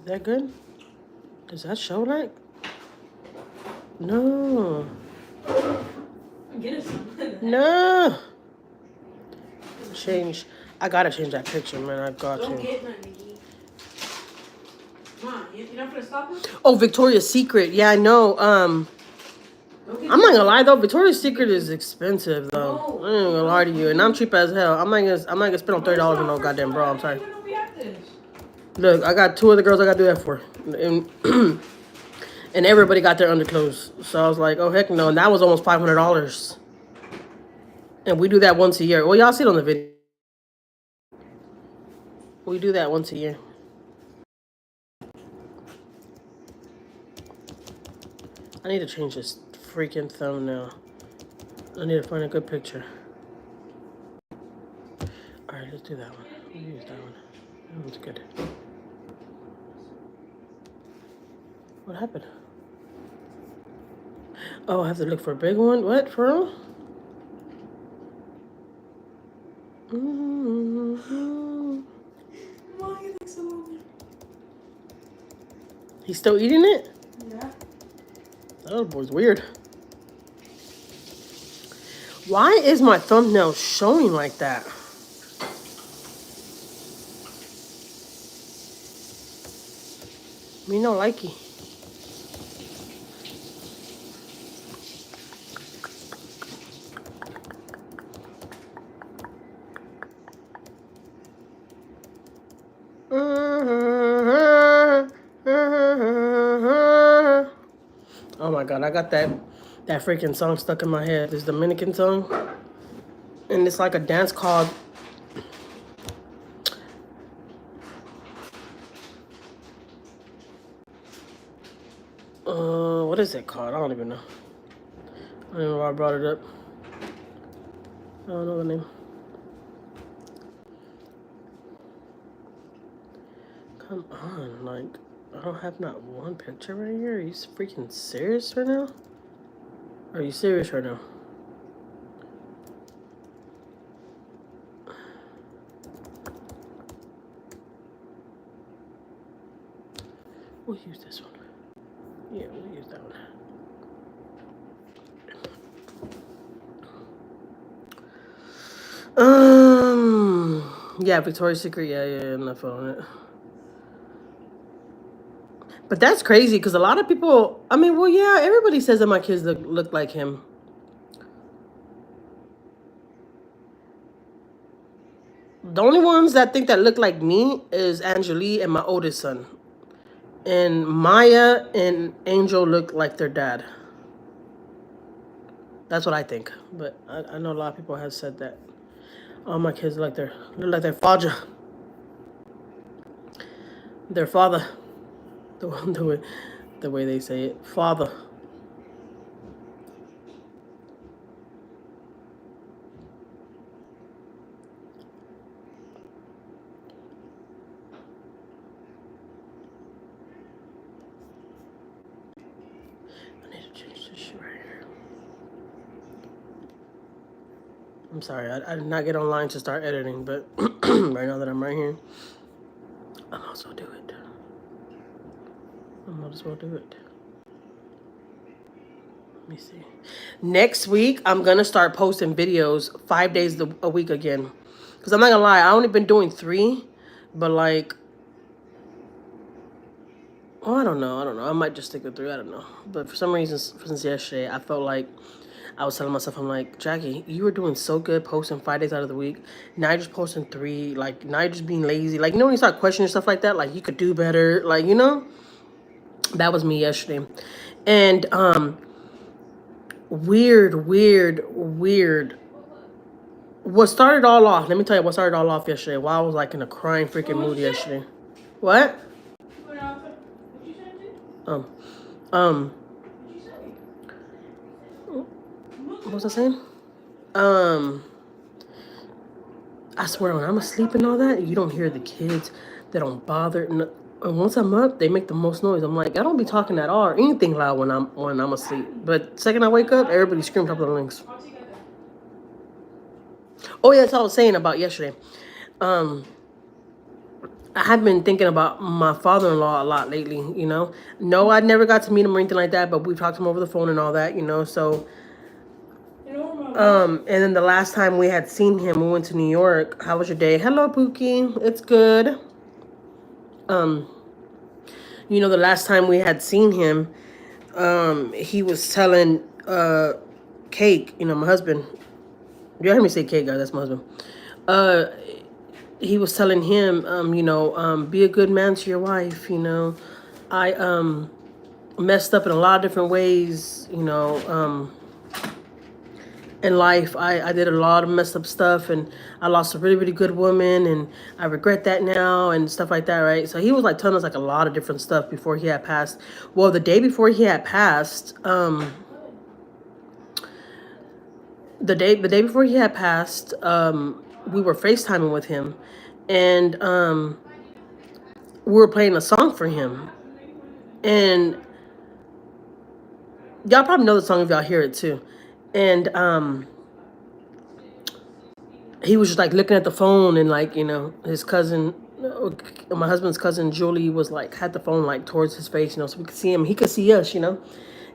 that good? Does that show like? No. Get us some. No. Change. I gotta change that picture, man. I got Don't to. get none, Nikki. Come on, you're not gonna stop us? Oh, Victoria's Secret. Yeah, I know. I'm not gonna lie though. Victoria's Secret is expensive though. I ain't gonna lie to you, and I'm cheap as hell. I'm not gonna spend on $30 on no goddamn bra. I'm sorry. Look, I got 2 other girls I gotta do that for, and and everybody got their underclothes. So I was like, oh heck no, and that was almost $500. And we do that once a year. Well, y'all see it on the video. We do that once a year. I need to change this freaking thumbnail. I need to find a good picture. Alright, let's do that one. We'll use that one. That one's good. What happened? Oh, I have to look for a big one? What? For real? He's still eating it? Yeah. That little boy's weird. Why is my thumbnail showing like that? Me no likey. Oh my god, I got that freaking song stuck in my head. This Dominican song. And it's like a dance called what is it called? I don't even know. I don't even know why I brought it up. I don't know the name. Come on, like, I don't have not one picture right here. Are you freaking serious right now? Are you serious right now? We'll use this one. Yeah, we'll use that one. Yeah, Victoria's Secret. Yeah, I'm not following it. But that's crazy because a lot of people, I mean, well, yeah, everybody says that my kids look like him. The only ones that think that look like me is Anjuli and my oldest son. And Maiyah and Angel look like their dad. That's what I think. But I know a lot of people have said that. All my kids look like their father. Their father. The way they say it. Father. I need to change this shit right here. I'm sorry, I did not get online to start editing, but right now that I'm right here, I might as well do it. I might as well do it. Let me see. Next week, I'm going to start posting videos 5 days a week again. Because I'm not going to lie, I only been doing 3, but like, oh, I don't know. I might just stick with 3, I don't know. But for some reason, since yesterday, I felt like, I was telling myself, I'm like, Jackie, you were doing so good posting 5 days out of the week. Now you're just posting 3. Like, now you're just being lazy. Like, you know when you start questioning stuff like that? Like, you could do better. Like, you know? That was me yesterday. And weird, weird, weird. What started all off? Let me tell you what started all off yesterday. While I was like in a crying freaking mood yesterday. What? Um, um, what was I saying? I swear when I'm asleep and all that, you don't hear the kids. They don't bother. And once I'm up, they make the most noise. I'm like, I don't be talking at all or anything loud when I'm asleep. But second I wake up, everybody screams up the links. Oh yeah, that's what I was saying about yesterday. I have been thinking about my father-in-law a lot lately, you know. No, I never got to meet him or anything like that, but we talked to him over the phone and all that, you know. So, and then the last time we had seen him, we went to New York. How was your day? Hello, Pookie. It's good. You know, the last time we had seen him, he was telling Cake, you know, my husband. You heard me say Cake, guys? That's my husband. He was telling him, you know, be a good man to your wife, you know. I messed up in a lot of different ways, you know, in life. I did a lot of messed up stuff, and I lost a really, really good woman, and I regret that now, and stuff like that, right? So he was like telling us like a lot of different stuff before he had passed. Well, the day before he had passed, the day before he had passed, we were FaceTiming with him, and we were playing a song for him, and y'all probably know the song if y'all hear it too, and he was just like looking at the phone, and like, you know, his cousin, my husband's cousin Julie, was like had the phone like towards his face, you know, so we could see him, he could see us, you know,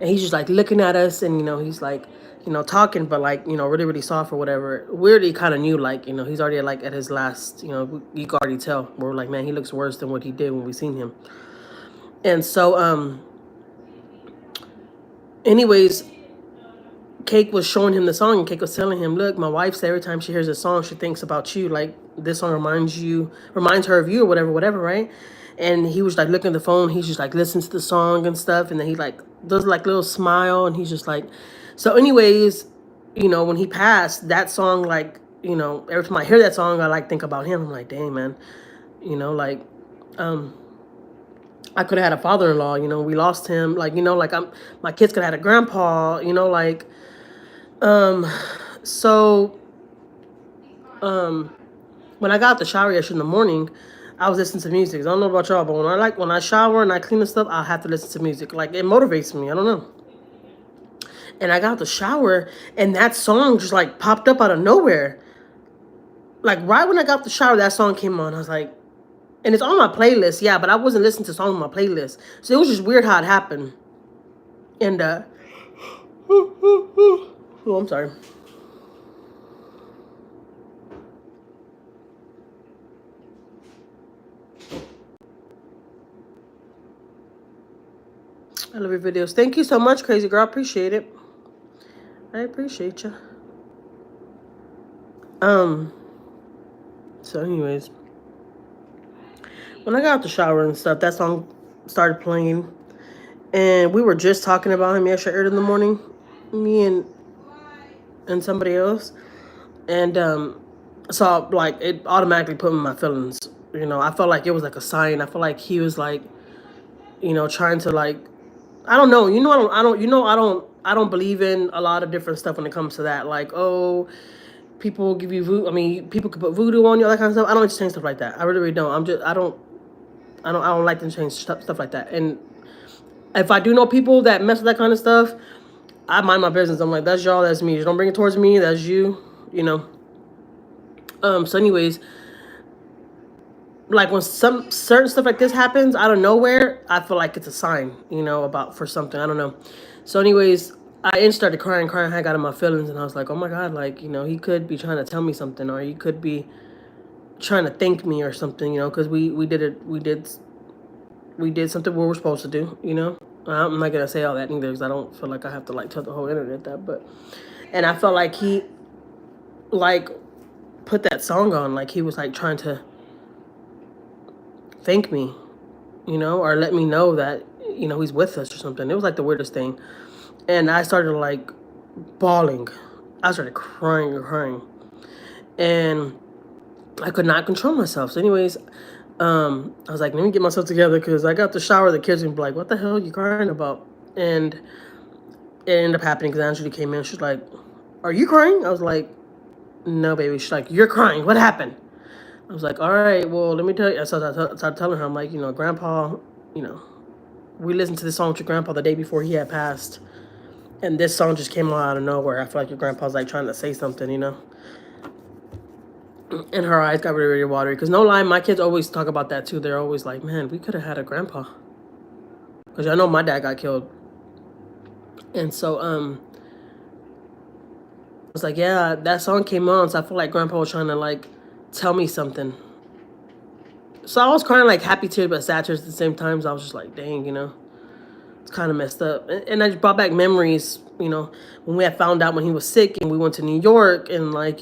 and he's just like looking at us, and you know, he's like, you know, talking, but like, you know, really, really soft or whatever. We already kind of knew, like, you know, he's already like at his last, you know, you could already tell. We're like, man, he looks worse than what he did when we seen him. And so, anyways, Cake was showing him the song, and Cake was telling him, look, my wife said every time she hears a song, she thinks about you. Like, this song reminds her of you, or whatever, right? And he was like looking at the phone, he's just like listening to the song and stuff, and then he like does like little smile, and he's just like, so anyways, you know, when he passed, that song, like, you know, every time I hear that song, I like think about him. I'm like, dang, man, you know, like, I could have had a father-in-law, you know, we lost him, like, you know, like my kids could have had a grandpa, you know, like, so, when I got out the shower yesterday in the morning, I was listening to music. I don't know about y'all, but when I shower and I clean and stuff, I have to listen to music. Like, it motivates me. I don't know. And I got out the shower, and that song just like popped up out of nowhere. Like, right when I got out the shower, that song came on. I was like, and it's on my playlist, yeah, but I wasn't listening to songs on my playlist. So it was just weird how it happened. And, oh, I'm sorry. I love your videos. Thank you so much, crazy girl. I appreciate it. I appreciate you. So anyways, when I got out the shower and stuff, that song started playing, and we were just talking about him yesterday early in the morning, me and somebody else, and so like it automatically put me in my feelings. You know, I felt like it was like a sign. I felt like he was like, you know, trying to like, I don't know. You know, I don't believe in a lot of different stuff when it comes to that. Like, oh, people give you voodoo. I mean, people could put voodoo on you, all that kind of stuff. I don't entertain stuff like that. I really, really don't. I don't like to entertain stuff like that. And if I do know people that mess with that kind of stuff, I mind my business. I'm like, that's y'all, that's me. Just don't bring it towards me. That's you. You know. So anyways, like when some certain stuff like this happens out of nowhere, I feel like it's a sign, you know, for something. I don't know. So anyways, I started crying. I got in my feelings, and I was like, oh my God, like, you know, he could be trying to tell me something, or he could be trying to thank me or something, you know, because we did something we were supposed to do, you know. I'm not gonna say all that either, because I don't feel like I have to like tell the whole internet that, but, and I felt like he like put that song on, like he was like trying to thank me, you know, or let me know that, you know, he's with us or something. It was like the weirdest thing. And I started to like bawling. I started crying. And I could not control myself. So anyways, I was like, let me get myself together because I got the shower. The kids would be like, what the hell are you crying about? And it ended up happening because Anjuli came in. She's like, are you crying? I was like, no, baby. She's like, you're crying. What happened? I was like, all right, well, let me tell you. So I started telling her, I'm like, Grandpa, we listened to this song with your grandpa the day before he had passed. And this song just came out of nowhere. I feel like your grandpa's like trying to say something, And her eyes got really, really watery. Because no lie, my kids always talk about that too. They're always like, man, we could have had a grandpa. Because I know my dad got killed. And so, I was like, yeah, that song came on. So I feel like grandpa was trying to like tell me something. So I was crying like happy tears, but sad tears at the same time. So I was just like, dang, it's kind of messed up. And I just brought back memories, when we had found out when he was sick and we went to New York and like,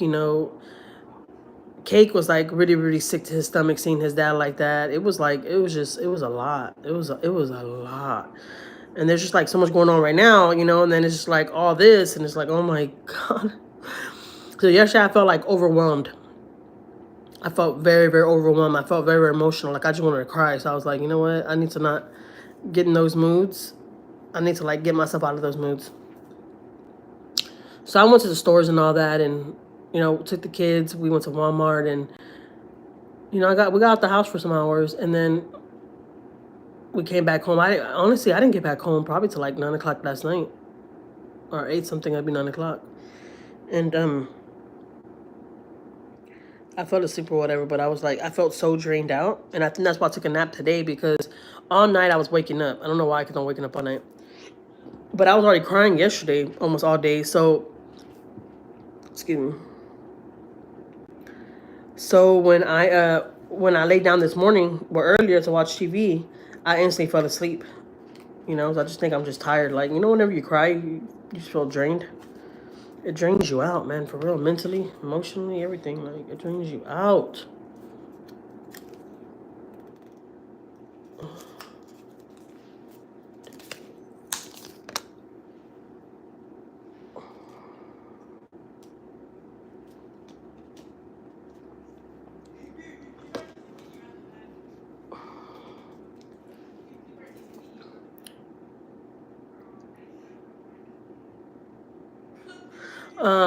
Cake was like really, really sick to his stomach seeing his dad like that. It was like, it was a lot. It was a lot. And there's just like so much going on right now, and then it's just like all this and it's like, oh my God. So yesterday I felt like overwhelmed. I felt very, very overwhelmed. I felt very, very emotional. Like I just wanted to cry. So I was like, you know what? I need to not get in those moods. I need to like get myself out of those moods. So I went to the stores and all that and, took the kids. We went to Walmart and, we got out the house for some hours and then we came back home. I didn't get back home probably till like 9 o'clock last night or 8 something. It'd be 9 o'clock. And, I fell asleep or whatever, but I felt so drained out. And I think that's why I took a nap today because all night I was waking up. I don't know why because I'm waking up all night. But I was already crying yesterday almost all day. So, excuse me. So when I laid down this morning or earlier to watch TV, I instantly fell asleep. So I just think I'm just tired. Like, whenever you cry, you just feel drained. It drains you out, man, for real. Mentally, emotionally, everything. Like, it drains you out.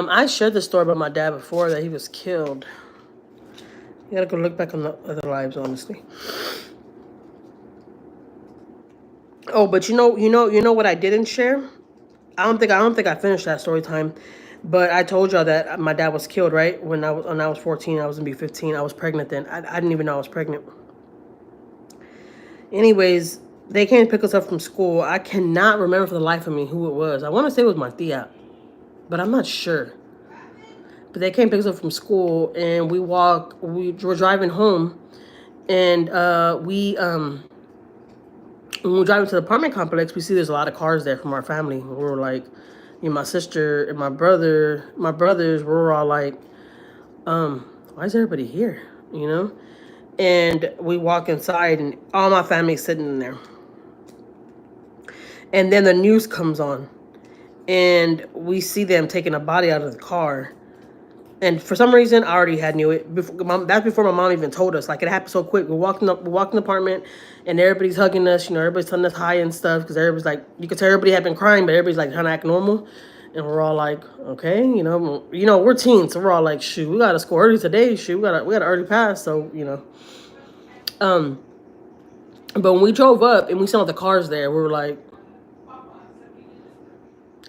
I shared the story about my dad before that he was killed. You gotta go look back on the other lives, honestly. Oh, but you know what I didn't share? I don't think I finished that story time. But I told y'all that my dad was killed, right? When I was 14, I was gonna be 15. I was pregnant then. I didn't even know I was pregnant. Anyways, they came to pick us up from school. I cannot remember for the life of me who it was. I want to say it was my tia, but I'm not sure. But they came to pick us up from school, and we were driving home, and when we're driving to the apartment complex, we see there's a lot of cars there from our family. We were like, my sister and my brothers, we were all like, why is everybody here? And we walk inside and all my family's sitting in there. And then the news comes on and we see them taking a body out of the car. And for some reason, I already knew it. That's before my mom even told us. Like, it happened so quick. We walked in the apartment, and everybody's hugging us. Everybody's telling us hi and stuff. Because everybody's like, you could tell everybody had been crying, but everybody's like trying to act normal. And we're all like, okay, we're teens, so we're all like, shoot, we got to score early today. Shoot, we got to early pass. So but when we drove up and we saw the cars there, we were like.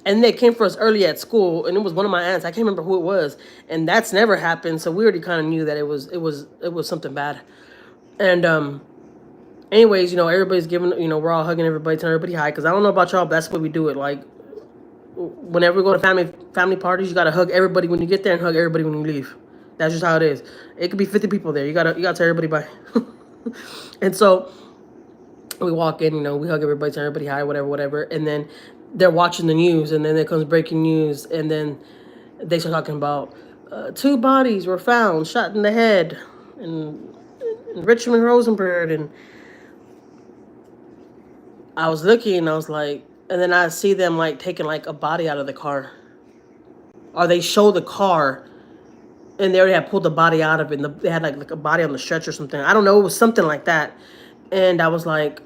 And they came for us early at school, and it was one of my aunts. I can't remember who it was, and that's never happened. So we already kind of knew that it was something bad. And anyways, everybody's giving, we're all hugging everybody, telling everybody hi. Because I don't know about y'all, but that's the way we do it. Like, whenever we go to family parties, you gotta hug everybody when you get there and hug everybody when you leave. That's just how it is. It could be 50 people there. You gotta tell everybody bye. And so we walk in, we hug everybody, tell everybody hi, whatever, and then they're watching the news, and then there comes breaking news, and then they start talking about 2 bodies were found, shot in the head, in Richmond Rosenberg, and I was looking, and I was like, and then I see them like taking like a body out of the car, or they show the car, and they already had pulled the body out of it. And they had like a body on the stretch or something. I don't know. It was something like that. And I was like,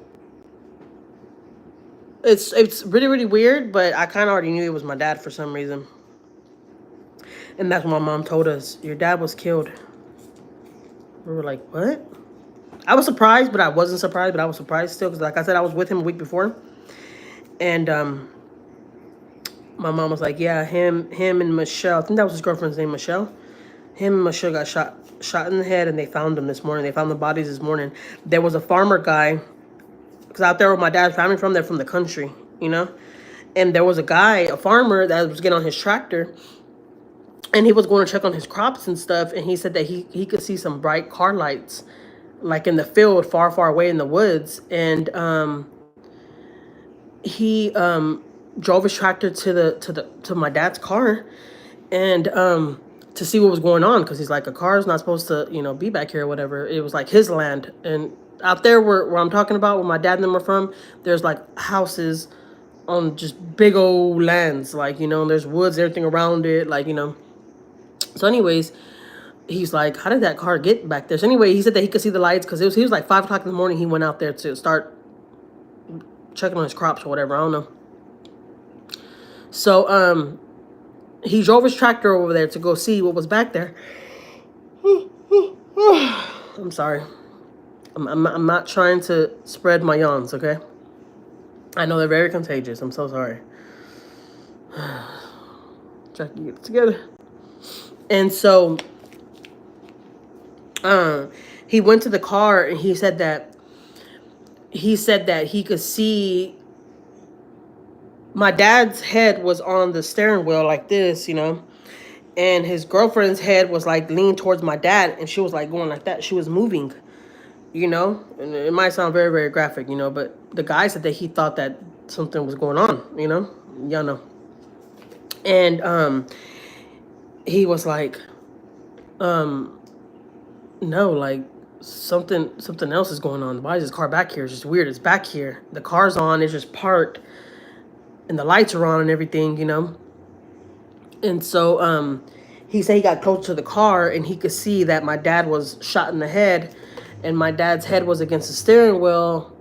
it's really, really weird, but I kind of already knew it was my dad for some reason. And that's what my mom told us. Your dad was killed. We were like, what? I was surprised, but I wasn't surprised. But I was surprised still because, like I said, I was with him a week before. And my mom was like, yeah, him and Michelle. I think that was his girlfriend's name, Michelle. Him and Michelle got shot in the head, and they found them this morning. They found the bodies this morning. There was a farmer guy, because out there where my dad's family from, they're from the country, you know? And there was a guy, a farmer, that was getting on his tractor, and he was going to check on his crops and stuff, and he said that he could see some bright car lights, like in the field, far, far away in the woods. And he drove his tractor to my dad's car, and to see what was going on, because he's like, a car is not supposed to, you know, be back here or whatever. It was like his land. And out there where I'm talking about, where my dad and them are from, there's like houses on just big old lands, like, you know, and there's woods, everything around it, like, you know. So anyways, he's like, how did that car get back there? So anyway, he said that he could see the lights, because he was like 5 o'clock in the morning. He went out there to start checking on his crops or whatever, I don't know. So he drove his tractor over there to go see what was back there. I'm sorry. I'm not trying to spread my yawns, okay? I know they're very contagious. I'm so sorry. Try to get it together. And so he went to the car, and he said that he could see my dad's head was on the steering wheel like this, you know, and his girlfriend's head was like leaned towards my dad, and she was like going like that. She was moving, you know, and it might sound very, very graphic, you know, but the guy said that he thought that something was going on, you know, y'all know. And he was like, no, like something else is going on. Why is this car back here? It's just weird. It's back here. The car's on. It's just parked, and the lights are on and everything, you know. And so he said he got close to the car, and he could see that my dad was shot in the head, and my dad's head was against the steering wheel,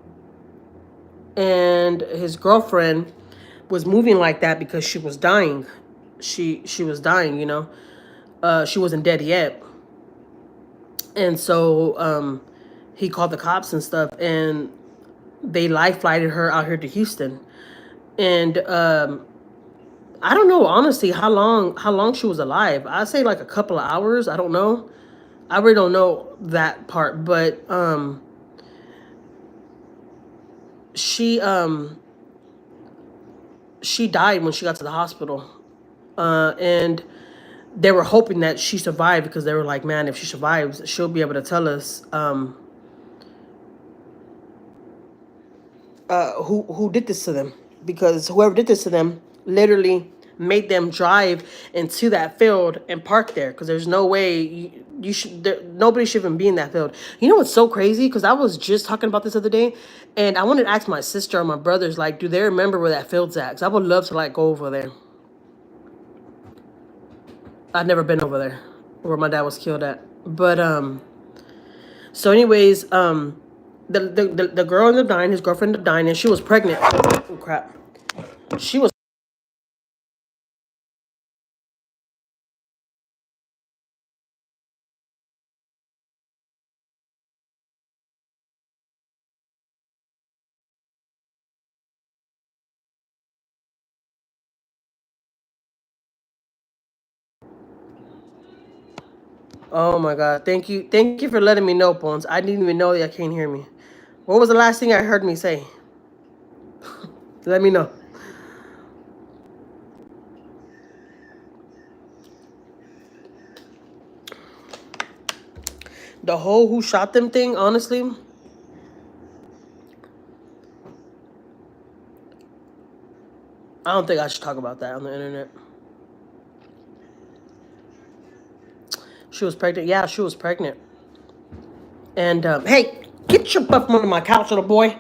and his girlfriend was moving like that because she was dying. She was dying, you know. She wasn't dead yet. And so he called the cops and stuff, and they life flighted her out here to Houston. And I don't know, honestly, how long she was alive. I'd say like a couple of hours. I don't know. I really don't know that part. But she died when she got to the hospital. And they were hoping that she survived, because they were like, man, if she survives, she'll be able to tell us who did this to them. Because whoever did this to them literally made them drive into that field and park there, because there's no way you should, nobody should even be in that field. You know what's so crazy? Because I was just talking about this the other day, and I wanted to ask my sister or my brothers, like, do they remember where that field's at? Because I would love to like go over there. I've never been over there where my dad was killed at. But so anyways, the girl ended up dying, his girlfriend ended up dying, and she was pregnant. Oh crap. She was. Oh my God. Thank you for letting me know, Bones. I didn't even know y'all can't hear me. What was the last thing I heard me say? Let me know. The whole who shot them thing, honestly, I don't think I should talk about that on the internet. She was pregnant. Yeah, she was pregnant. And hey, get your butt under my couch, little boy.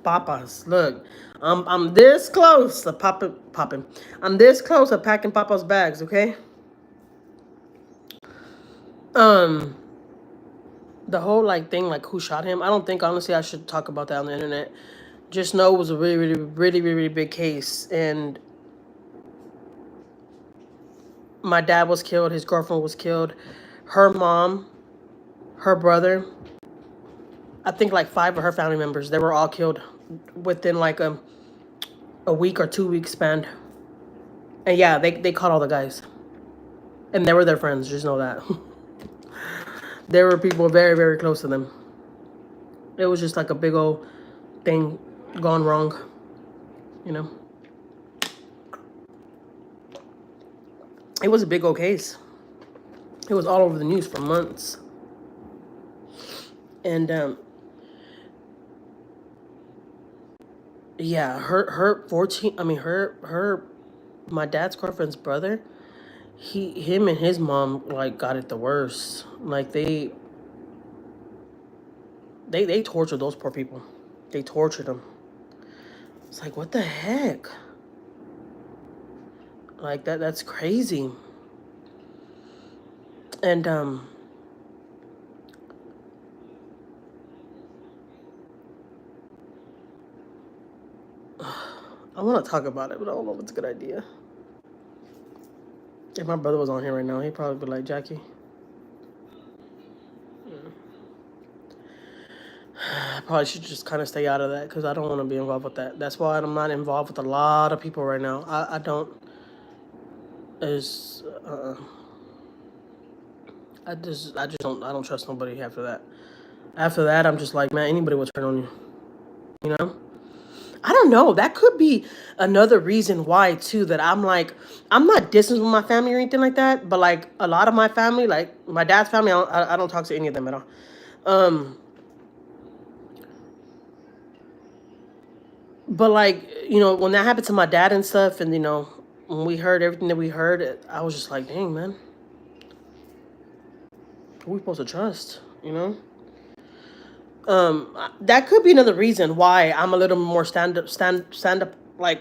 Papa's, look, I'm this close to popping. I'm this close to packing Papa's bags. Okay. Um, the whole like thing, like who shot him. I don't think honestly I should talk about that on the internet. Just know it was a really big case, and my dad was killed. His girlfriend was killed. Her mom, her brother. I think like 5 of her family members. They were all killed within like a week or 2 week span. And yeah, they caught all the guys. And they were their friends, just know that. There were people very close to them. It was just like a big old thing gone wrong, you know? It was a big old case. It was all over the news for months. And yeah, my dad's girlfriend's brother, him and his mom like got it the worst. Like they tortured those poor people. They tortured them. It's like, what the heck? Like that's crazy. And I want to talk about it, but I don't know if it's a good idea. If my brother was on here right now, he'd probably be like, Jackie, I probably should just kind of stay out of that because I don't want to be involved with that. That's why I'm not involved with a lot of people right now. I don't. Is I just don't. I don't trust nobody after that. After that, I'm just like, man, anybody will turn on you. You know. I don't know. That could be another reason why too. That I'm like, I'm not distant with my family or anything like that. But like a lot of my family, like my dad's family, I don't talk to any of them at all. But like, you know, when that happened to my dad and stuff, and you know, when we heard everything that we heard, I was just like, dang, man, who are we supposed to trust? You know. That could be another reason why I'm a little more stand up. Like,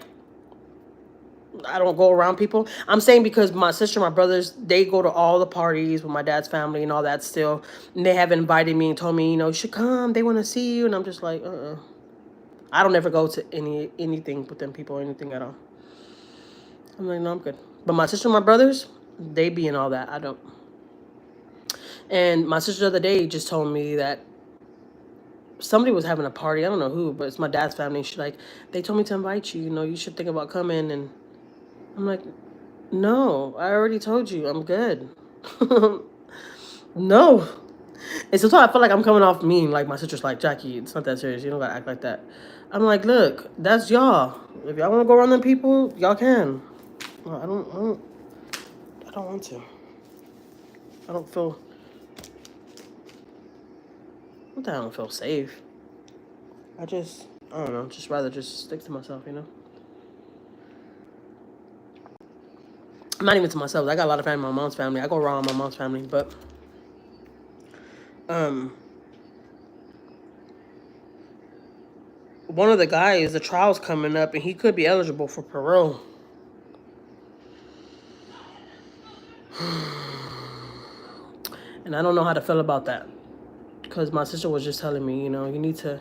I don't go around people. I'm saying because my sister, my brothers, they go to all the parties with my dad's family and all that still, and they have invited me and told me, you know, you should come. They want to see you, and I'm just like, I don't ever go to anything with them people or anything at all. I'm like, no, I'm good. But my sister and my brothers, they be in all that. I don't. And my sister the other day just told me that somebody was having a party. I don't know who, but it's my dad's family. She's like, they told me to invite you. You know, you should think about coming. And I'm like, no, I already told you. I'm good. No. And sometimes I feel like I'm coming off mean. Like my sister's like, Jackie, it's not that serious. You don't gotta act like that. I'm like, look, that's y'all. If y'all want to go around them people, y'all can. I don't want to. I don't feel. Not that I don't feel safe. I don't know. Just rather just stick to myself, you know. I'm not even to myself. I got a lot of family in my mom's family. I go around my mom's family, but one of the guys, the trial's coming up, and he could be eligible for parole. And I don't know how to feel about that. Because my sister was just telling me, you know, you need to,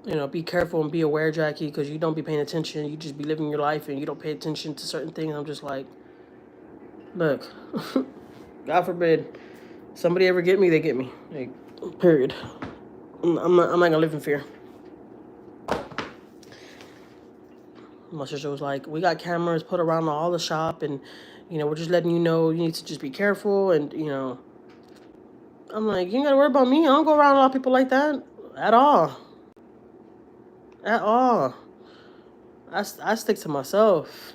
you know, be careful and be aware, Jackie, because you don't be paying attention. You just be living your life and you don't pay attention to certain things. I'm just like, look, God forbid, somebody ever get me, they get me. Like, period. I'm not gonna live in fear. My sister was like, we got cameras put around all the shop, and, you know, we're just letting you know you need to just be careful, and, you know, I'm like, you ain't gotta worry about me. I don't go around a lot of people like that at all. At all. I stick to myself.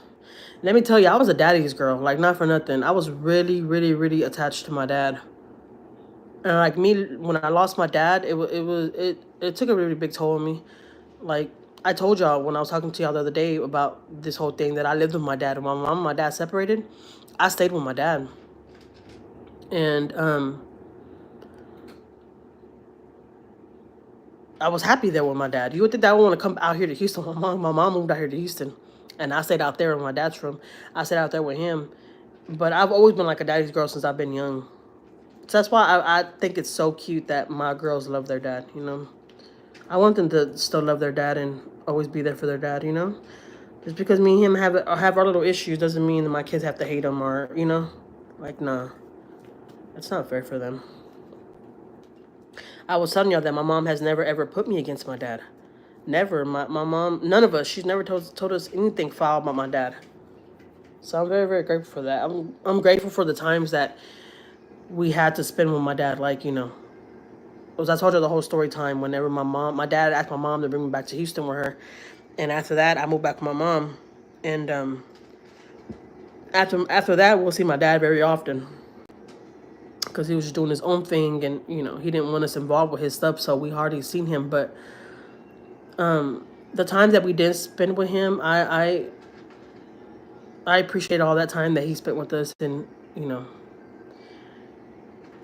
Let me tell you, I was a daddy's girl. Like, not for nothing. I was really attached to my dad. And like me, when I lost my dad, it took a really big toll on me. Like I told y'all when I was talking to y'all the other day about this whole thing that I lived with my dad and my mom and my dad separated. I stayed with my dad. And I was happy there with my dad. You would think that I would want to come out here to Houston. My mom moved out here to Houston, and I stayed out there in my dad's room. I stayed out there with him. But I've always been like a daddy's girl since I've been young. So that's why I think it's so cute that my girls love their dad, you know. I want them to still love their dad and always be there for their dad, you know. Just because me and him have our little issues doesn't mean that my kids have to hate him or, you know. Like, nah. That's not fair for them. I was telling y'all that my mom has never ever put me against my dad. Never. My mom, none of us, she's never told us anything foul about my dad. So I'm very, very grateful for that. I'm grateful for the times that we had to spend with my dad. Like, you know, I told you the whole story time whenever my dad asked my mom to bring me back to Houston with her. And after that, I moved back with my mom. And after that, we'll see my dad very often. Because he was just doing his own thing. And, you know, he didn't want us involved with his stuff. So we hardly seen him. But the time that we did spend with him, I appreciate all that time that he spent with us. And, you know,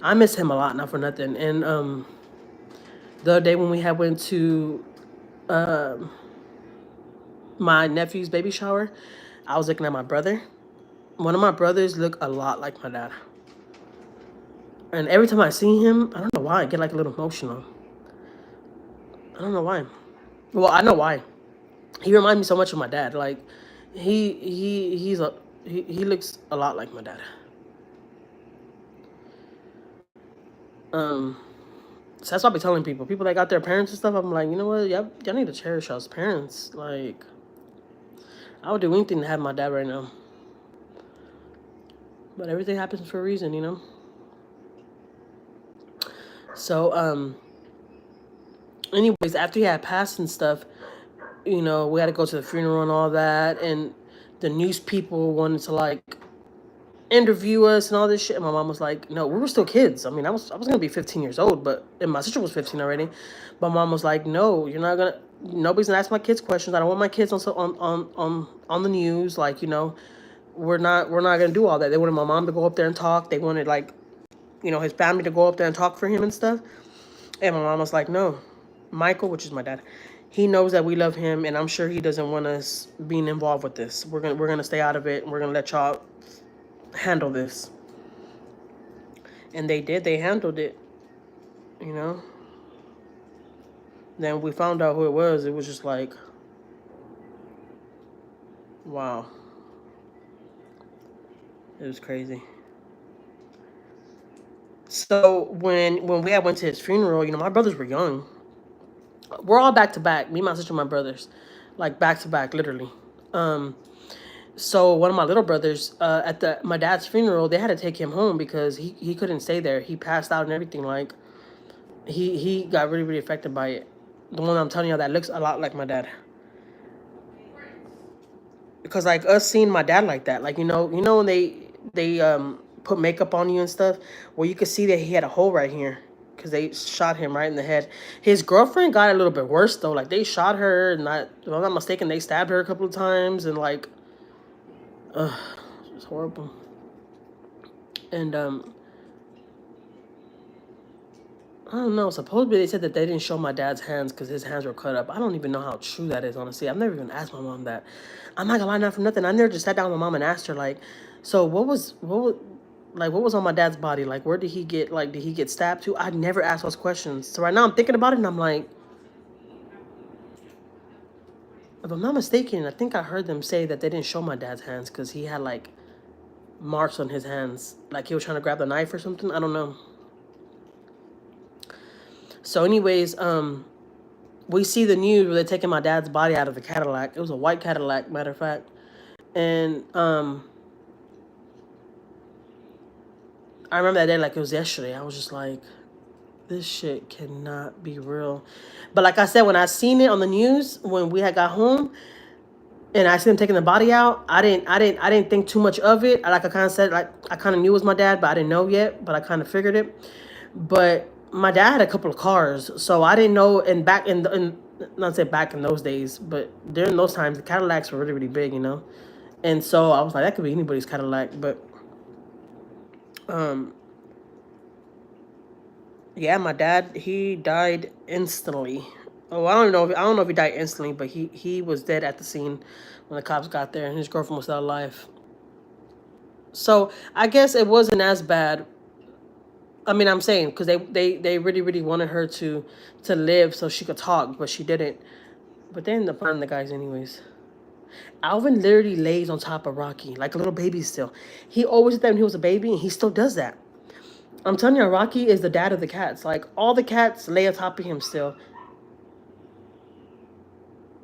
I miss him a lot, not for nothing. And the other day when we had went to my nephew's baby shower, I was looking at my brother. One of my brothers look a lot like my dad. And every time I see him, I don't know why, I get like a little emotional. I don't know why. Well, I know why. He reminds me so much of my dad. Like, he looks a lot like my dad. So that's what I be telling people. People that got their parents and stuff, I'm like, you know what? Y'all need to cherish y'all's parents. Like, I would do anything to have my dad right now. But everything happens for a reason, you know? So, anyways, after he had passed and stuff, you know, we had to go to the funeral and all that. And the news people wanted to, like, interview us and all this shit. And my mom was like, no, we were still kids. I mean, I was gonna be 15 years old, and my sister was 15 already. But mom was like, no, you're not gonna. Nobody's gonna ask my kids questions. I don't want my kids on the news. Like, you know, we're not gonna do all that. They wanted my mom to go up there and talk. They wanted, like, you know, his family to go up there and talk for him and stuff. And my mom was like, no, Michael, which is my dad, he knows that we love him, and I'm sure he doesn't want us being involved with this. We're gonna stay out of it, and we're gonna let y'all handle this. And they did. They handled it, you know. Then we found out who it was. It was just like, wow. It was crazy. So when we had went to his funeral, you know, my brothers were young. We're all back to back. Me, my sister, my brothers, like back to back, literally. So one of my little brothers, at my dad's funeral, they had to take him home because he couldn't stay there. He passed out and everything. Like, he got really, really affected by it. The one I'm telling you that looks a lot like my dad. Because, like, us seeing my dad like that, like, you know when they put makeup on you and stuff, well, you could see that he had a hole right here because they shot him right in the head. His girlfriend got a little bit worse though. Like, they shot her, and if I'm not mistaken, they stabbed her a couple of times, and like, it was horrible. And I don't know. Supposedly they said that they didn't show my dad's hands because his hands were cut up. I don't even know how true that is, honestly. I've never even asked my mom that. I'm not gonna lie, not for nothing. I never just sat down with my mom and asked her, like, so what was on my dad's body? Like, where did he get stabbed to? I never asked those questions. So right now I'm thinking about it, and I'm like, if I'm not mistaken, I think I heard them say that they didn't show my dad's hands because he had, like, marks on his hands, like he was trying to grab the knife or something. I don't know. So anyways, we see the news where they're taking my dad's body out of the Cadillac. It was a white Cadillac, matter of fact. And I remember that day like it was yesterday. I was just like, this shit cannot be real. But like I said, when I seen it on the news when we had got home and I seen him taking the body out, I didn't think too much of it. Like I kind of said, like I kind of knew it was my dad, but I didn't know yet. But I kind of figured it. But my dad had a couple of cars, so I didn't know. And back not say back in those days, but during those times, the Cadillacs were really, really big, you know. And so I was like, that could be anybody's Cadillac. But yeah, my dad, he died instantly. Oh, I don't know if he died instantly, but he was dead at the scene when the cops got there, and his girlfriend was still alive. So I guess it wasn't as bad I mean, I'm saying because they really really wanted her to live so she could talk, but she didn't. But they ended up finding the guys anyways. Alvin literally lays on top of Rocky like a little baby still. He always did that when he was a baby, and he still does that. I'm telling you, Rocky is the dad of the cats. Like all the cats lay on top of him still,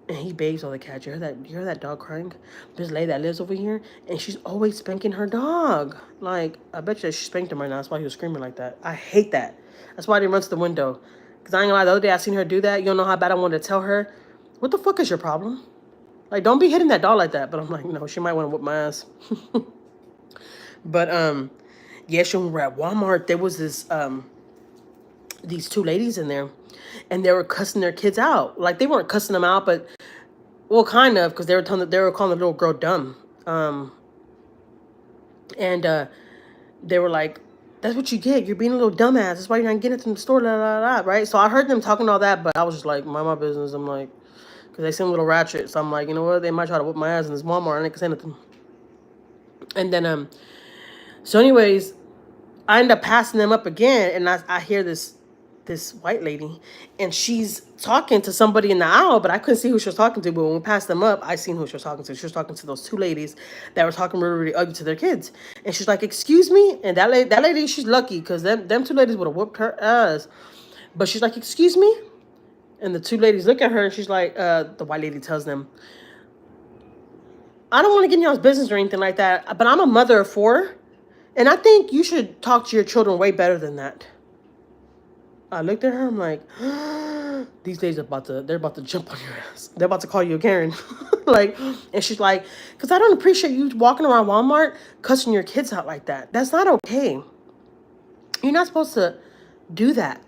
and he bathes all the cats. You hear that? You hear that dog crying? This lady that lives over here, and she's always spanking her dog. Like I bet you she spanked him right now. That's why he was screaming like that. I hate that. That's why I didn't run to the window. Cause I ain't gonna lie. The other day I seen her do that. You don't know how bad I wanted to tell her. What the fuck is your problem? Like don't be hitting that dog like that. But I'm like, no, she might want to whip my ass. But yeah, when we were at Walmart, there was this these two ladies in there, and they were cussing their kids out. Like they weren't cussing them out, but well, kind of, because they were calling the little girl dumb. And they were like, "That's what you get. You're being a little dumbass. That's why you're not getting it from the store." La la la. Right. So I heard them talking all that, but I was just like, mind my business. I'm like, because they seem a little ratchet. So I'm like, you know what? They might try to whip my ass in this Walmart, and I can say nothing. And then so anyways, I end up passing them up again, and I hear this white lady, and she's talking to somebody in the aisle, but I couldn't see who she was talking to. But when we passed them up, I seen who she was talking to. She was talking to those two ladies that were talking really, really ugly to their kids. And she's like, "Excuse me," and that lady, she's lucky because them two ladies would have whooped her ass. But she's like, "Excuse me," and the two ladies look at her, and she's like, the white lady tells them, "I don't want to get in y'all's business or anything like that, but I'm a mother of 4. And I think you should talk to your children way better than that." I looked at her, I'm like, these ladies they're about to jump on your ass. They're about to call you a Karen. Like, and she's like, because I don't appreciate you walking around Walmart cussing your kids out like that. That's not okay. You're not supposed to do that.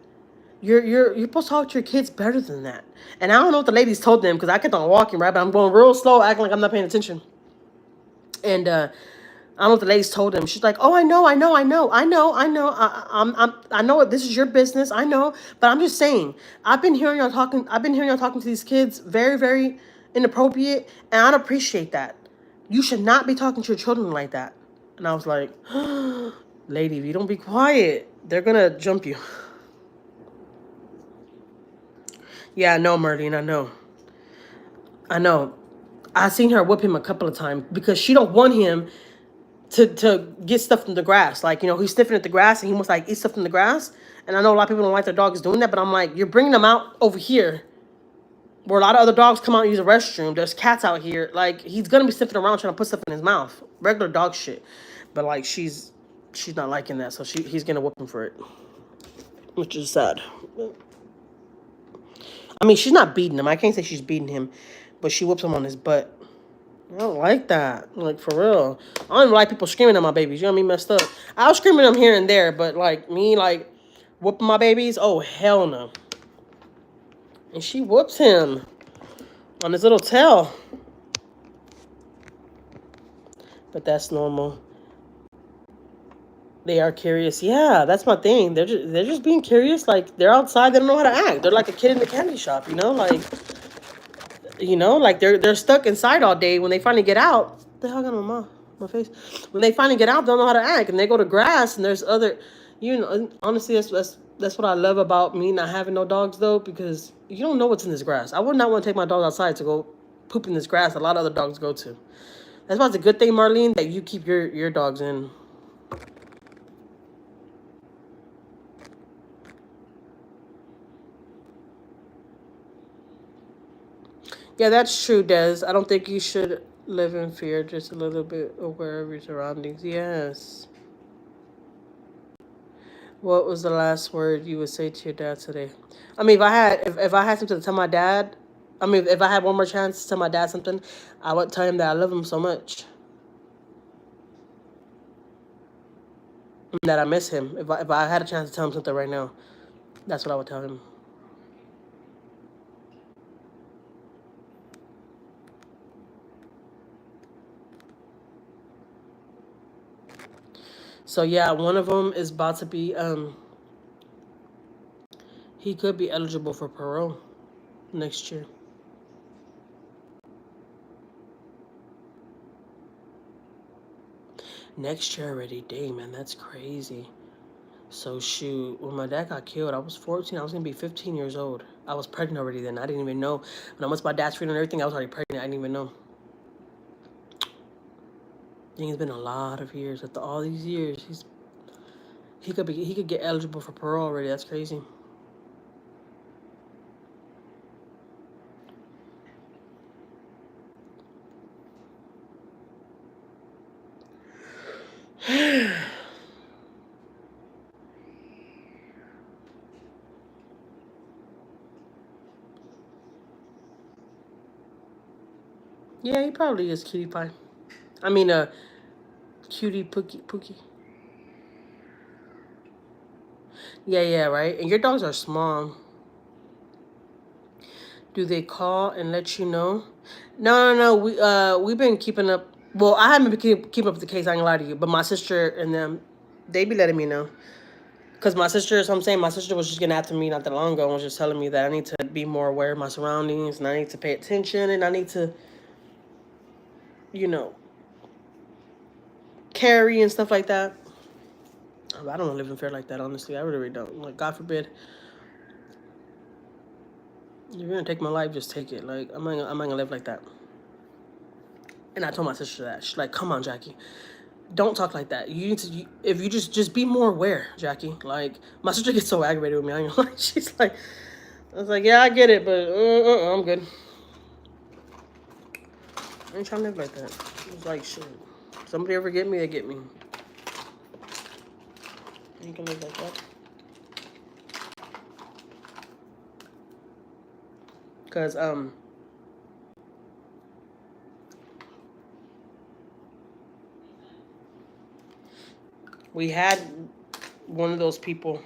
You're supposed to talk to your kids better than that. And I don't know what the ladies told them because I kept on walking, right? But I'm going real slow, acting like I'm not paying attention. And I don't know what the ladies told him. She's like, "Oh, I know. I know. This is your business. I know, but I'm just saying. I've been hearing y'all talking. I've been hearing y'all talking to these kids very, very inappropriate, and I don't appreciate that. You should not be talking to your children like that." And I was like, "Lady, if you don't be quiet, they're gonna jump you." Yeah, I know, Merlene. I know. I know. I seen her whip him a couple of times because she don't want him to get stuff from the grass. Like, he's sniffing at the grass and he wants like eat stuff from the grass. And I know a lot of people don't like their dogs doing that, but I'm like, you're bringing them out over here where a lot of other dogs come out and use a restroom. There's cats out here. Like, he's gonna be sniffing around trying to put stuff in his mouth. Regular dog shit. But like she's not liking that, so he's gonna whip him for it. Which is sad. I mean, she's not beating him. I can't say she's beating him, but she whips him on his butt. I don't like that. Like, for real. I don't even like people screaming at my babies. You know what I mean? Messed up. I'll scream at them here and there, but, like, me, like, whooping my babies? Oh, hell no. And she whoops him on his little tail. But that's normal. They are curious. Yeah, that's my thing. They're just being curious. Like, they're outside. They don't know how to act. They're like a kid in the candy shop, Like, they're stuck inside all day. When they finally get out, what the hell got on my face? When they finally get out, they don't know how to act, and they go to grass, and there's other, honestly, that's what I love about me not having no dogs though, because you don't know what's in this grass. I would not want to take my dog outside to go poop in this grass. A lot of other dogs go to. That's why it's a good thing, Marlene, that you keep your dogs in. Yeah, that's true, Des. I don't think you should live in fear, just a little bit aware of your surroundings. Yes. What was the last word you would say to your dad today? I mean, if I had something to tell my dad, I mean, if I had one more chance to tell my dad something, I would tell him that I love him so much, and that I miss him. If I had a chance to tell him something right now, that's what I would tell him. So yeah, one of them is about to be he could be eligible for parole next year. Next year already, dang man, that's crazy. So shoot, when my dad got killed, I was 14. I was gonna be 15 years old. I was pregnant already then. I didn't even know. When I went to my dad's funeral and everything, I was already pregnant. I didn't even know. I think it's been a lot of years. After all these years, he could get eligible for parole already. That's crazy. Yeah, he probably is cutie pie. I mean, cutie pookie. Yeah, right. And your dogs are small. Do they call and let you know? No. We've been keeping up. Well, I haven't been keeping up with the case. I ain't gonna lie to you. But my sister and them, they be letting me know. Cause my sister, so I'm saying, my sister was just getting after me not that long ago and was just telling me that I need to be more aware of my surroundings and I need to pay attention and I need to, you know, carry and stuff like that. I don't live in fear like that, honestly. I really don't. Like, God forbid, if you're gonna take my life, just take it. Like, I'm not gonna live like that. And I told my sister that. She's like, "Come on, Jackie, don't talk like that. You need to. If you just be more aware, Jackie." Like, my sister gets so aggravated with me. I ain't gonna lie. She's like, I was like, "Yeah, I get it, but I'm good. I ain't trying to live like that." It's like, shit. Somebody ever get me, they get me. I ain't gonna live like that. Cause we had one of those people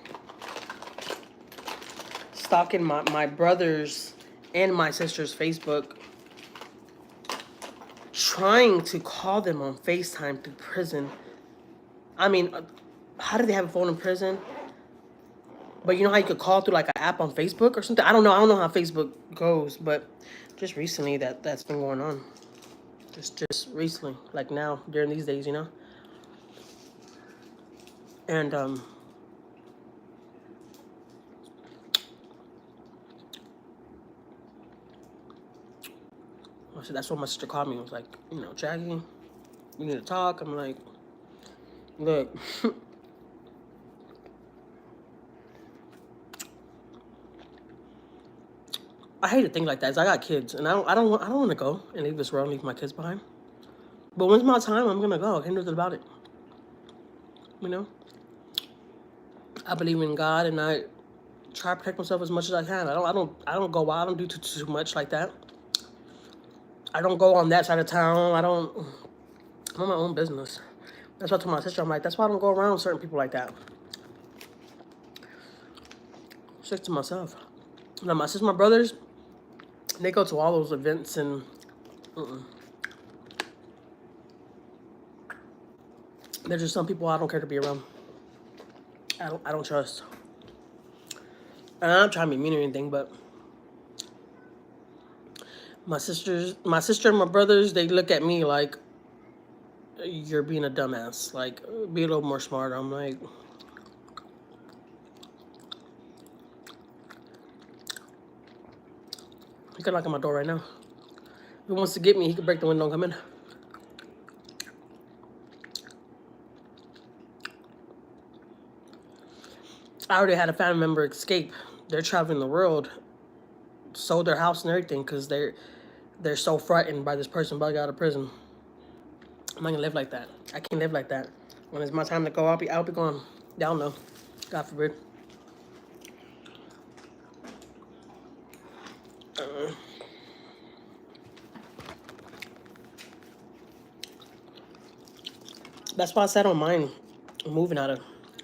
stalking my brother's and my sister's Facebook, trying to call them on FaceTime through prison. I mean, how do they have a phone in prison? But you know how you could call through like an app on Facebook or something? I don't know. I don't know how Facebook goes, but just recently that's been going on. Just recently, like now, during these days, you know? And so that's what my sister called me. It was like, you know, Jackie, we need to talk. I'm like, look, I hate to think like that. 'Cause I got kids, and I don't want to go and leave this world and leave my kids behind. But when's my time? I'm gonna go. I can't do nothing about it. You know, I believe in God, and I try to protect myself as much as I can. I don't go out. I don't do too much like that. I don't go on that side of town. I'm on my own business. That's why I told my sister, I'm like, that's why I don't go around certain people like that. Stick to myself. Now my sister, my brothers, they go to all those events and there's just some people I don't care to be around. I don't trust. And I'm not trying to be mean or anything, but my sister and my brothers, they look at me like you're being a dumbass. Like, be a little more smarter. I'm like, he could knock on my door right now. If he wants to get me, he could break the window and come in. I already had a family member escape. They're traveling the world, sold their house and everything because they're so frightened by this person about to get out of prison. I'm not gonna live like that. I can't live like that. When it's my time to go, I'll be gone. Y'all know. God forbid. That's why I said I don't mind moving out of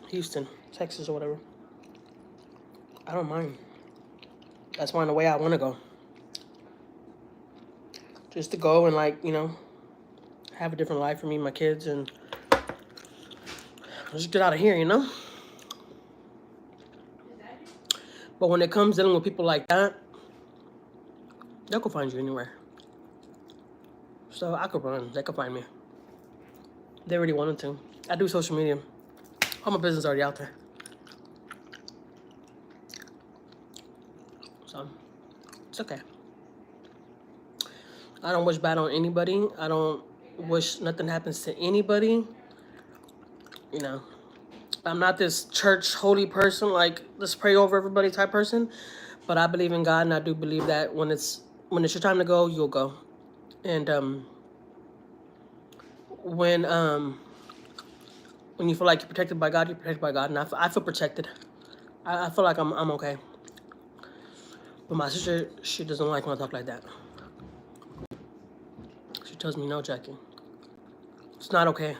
Houston, Texas, or whatever. I don't mind. That's one the way I want to go. Just to go and, like, you know, have a different life for me and my kids and just get out of here, you know? But when it comes dealing with people like that, they'll go find you anywhere. So I could run. They could find me. They already wanted to. I do social media. All my business already out there. So it's okay. I don't wish bad on anybody. I don't wish nothing happens to anybody. You know, I'm not this church holy person, like let's pray over everybody type person. But I believe in God, and I do believe that when it's your time to go, you'll go. And when when you feel like you're protected by God, you're protected by God, and I feel protected. I feel like I'm okay. But my sister, she doesn't like when I talk like that. She tells me, no, Jackie, it's not okay.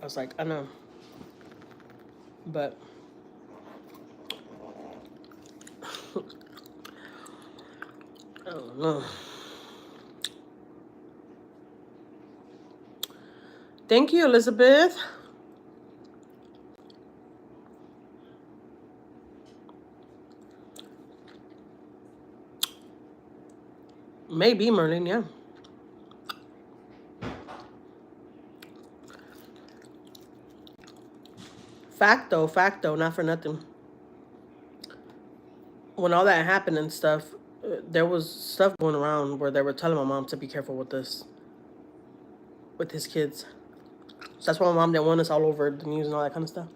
I was like, I know, but I don't know. Thank you, Elizabeth. Maybe Merlin, yeah. Facto, not for nothing. When all that happened and stuff, there was stuff going around where they were telling my mom to be careful with this, with his kids. So that's why my mom didn't want us all over the news and all that kind of stuff.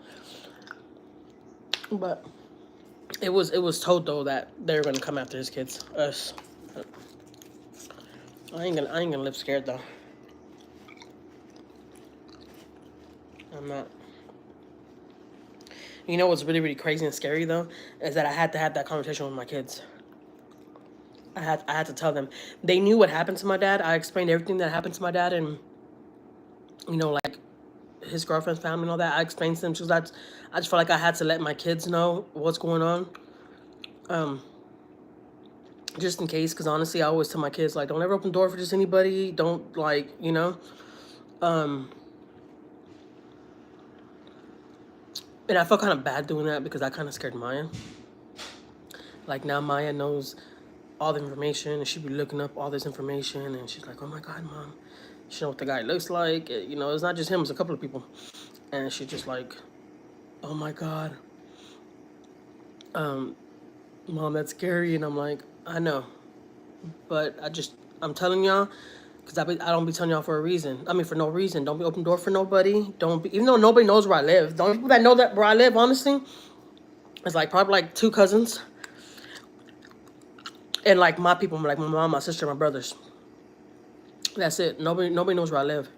But it was told though that they were gonna come after his kids, us. I ain't gonna live scared though. I'm not. You know what's really, really crazy and scary though is that I had to have that conversation with my kids. I had to tell them. They knew what happened to my dad. I explained everything that happened to my dad, and like his girlfriend's family and all that. I explained to them because I just felt like I had to let my kids know what's going on. Just in case, because honestly, I always tell my kids, like, don't ever open the door for just anybody. Don't, like, and I felt kind of bad doing that because I kind of scared Maiyah. Like, now Maiyah knows all the information, and she'd be looking up all this information, and she's like, oh my God, Mom. She know what the guy looks like. It's not just him, it's a couple of people. And she's just like, oh my God. Mom, that's scary. And I'm like, I know. But I'm telling y'all, because I don't be telling y'all for a reason. I mean, for no reason. Don't be open door for nobody. Don't be, even though nobody knows where I live. The only people that know that where I live, honestly, is like probably like 2 cousins. And like my people, like my mom, my sister, my brothers. That's it. Nobody knows where I live.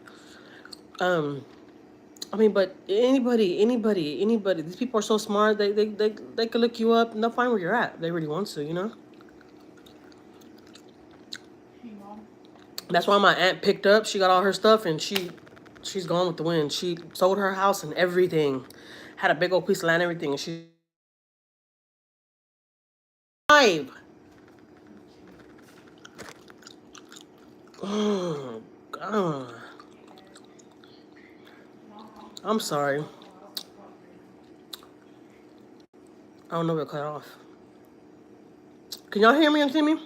I mean, but anybody. These people are so smart. They could look you up and they'll find where you're at. If they really want to. Hey, Mom. That's why my aunt picked up. She got all her stuff and she's gone with the wind. She sold her house and everything. Had a big old piece of land and everything. And she's alive. Oh, God. I'm sorry. I don't know if it cut off. Can y'all hear me and see me?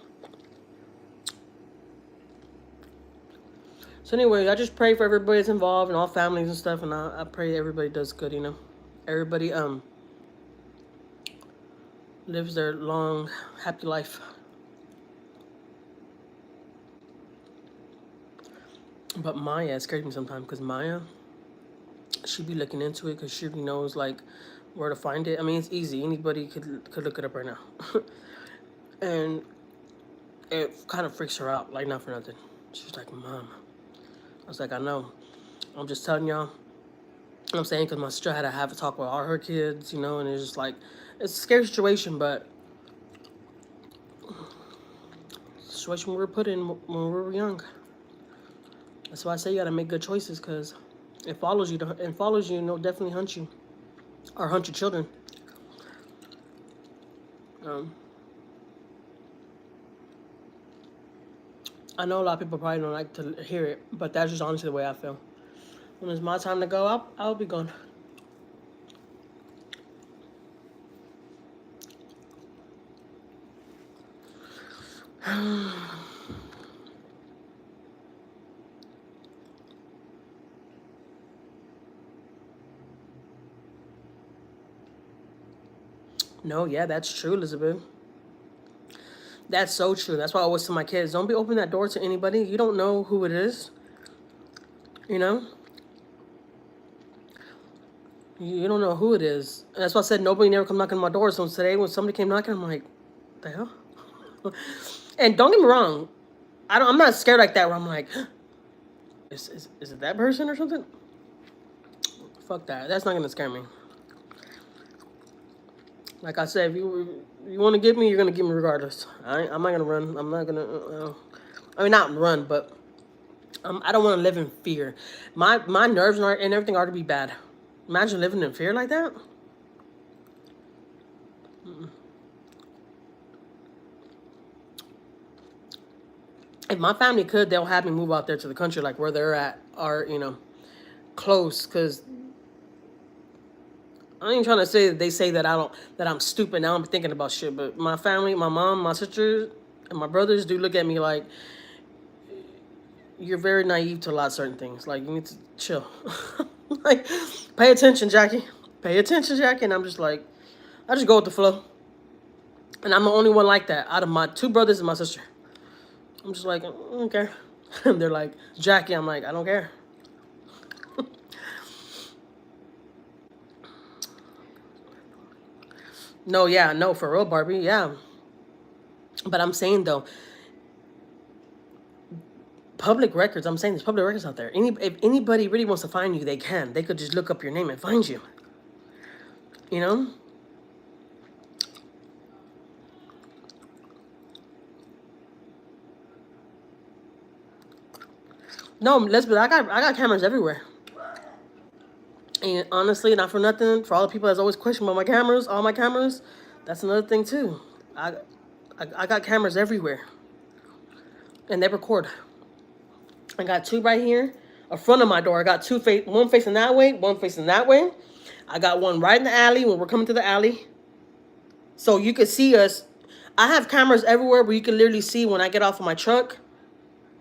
So anyway, I just pray for everybody that's involved and all families and stuff, and I pray everybody does good. Everybody lives their long, happy life. But Maiyah scares me sometimes because Maiyah, she be looking into it because she knows like where to find it. I mean, it's easy. Anybody could look it up right now. And it kind of freaks her out, like not for nothing. She's like, Mom. I was like, I know. I'm just telling y'all. I'm saying because my sister had to have a talk with all her kids, and it's just like, it's a scary situation, but situation we were put in when we were young. That's why I say you gotta make good choices because it follows you. It'll definitely hunt you or hunt your children. I know a lot of people probably don't like to hear it, but that's just honestly the way I feel. When it's my time to go, I'll be gone. No, yeah, that's true, Elizabeth. That's so true. That's why I always tell my kids, don't be opening that door to anybody. You don't know who it is. You know? You don't know who it is. And that's why I said nobody never come knocking on my door. So today when somebody came knocking, I'm like, the hell? And don't get me wrong, I'm not scared like that where I'm like, is it that person or something? Fuck that. That's not gonna scare me. Like I said, if you want to get me, you're gonna get me regardless. I'm not gonna run. I'm not gonna. I mean, not run, but I don't want to live in fear. My nerves and everything are to be bad. Imagine living in fear like that. If my family could, they'll have me move out there to the country, like where they're at, or close. Cause I ain't trying to say that they say that I'm stupid. Now I'm thinking about shit. But my family, my mom, my sisters, and my brothers do look at me like you're very naive to a lot of certain things. Like you need to chill. Like, pay attention, Jackie. Pay attention, Jackie. And I'm just like, I just go with the flow. And I'm the only one like that out of my two brothers and my sister. I'm just like, I don't care. And they're like, Jackie. I'm like, I don't care. No, yeah, no, for real, Barbie, yeah. But I'm saying though, public records. I'm saying there's public records out there. If anybody really wants to find you, they can. They could just look up your name and find you. You know. No, Lesbian, I got cameras everywhere. And honestly, not for nothing, for all the people that's always questioning about my cameras, all my cameras, that's another thing too. I got cameras everywhere, and they record. I got two right here, in front of my door. I got two one facing that way, one facing that way. I got one right in the alley when we're coming to the alley, so you could see us. I have cameras everywhere where you can literally see when I get off of my truck,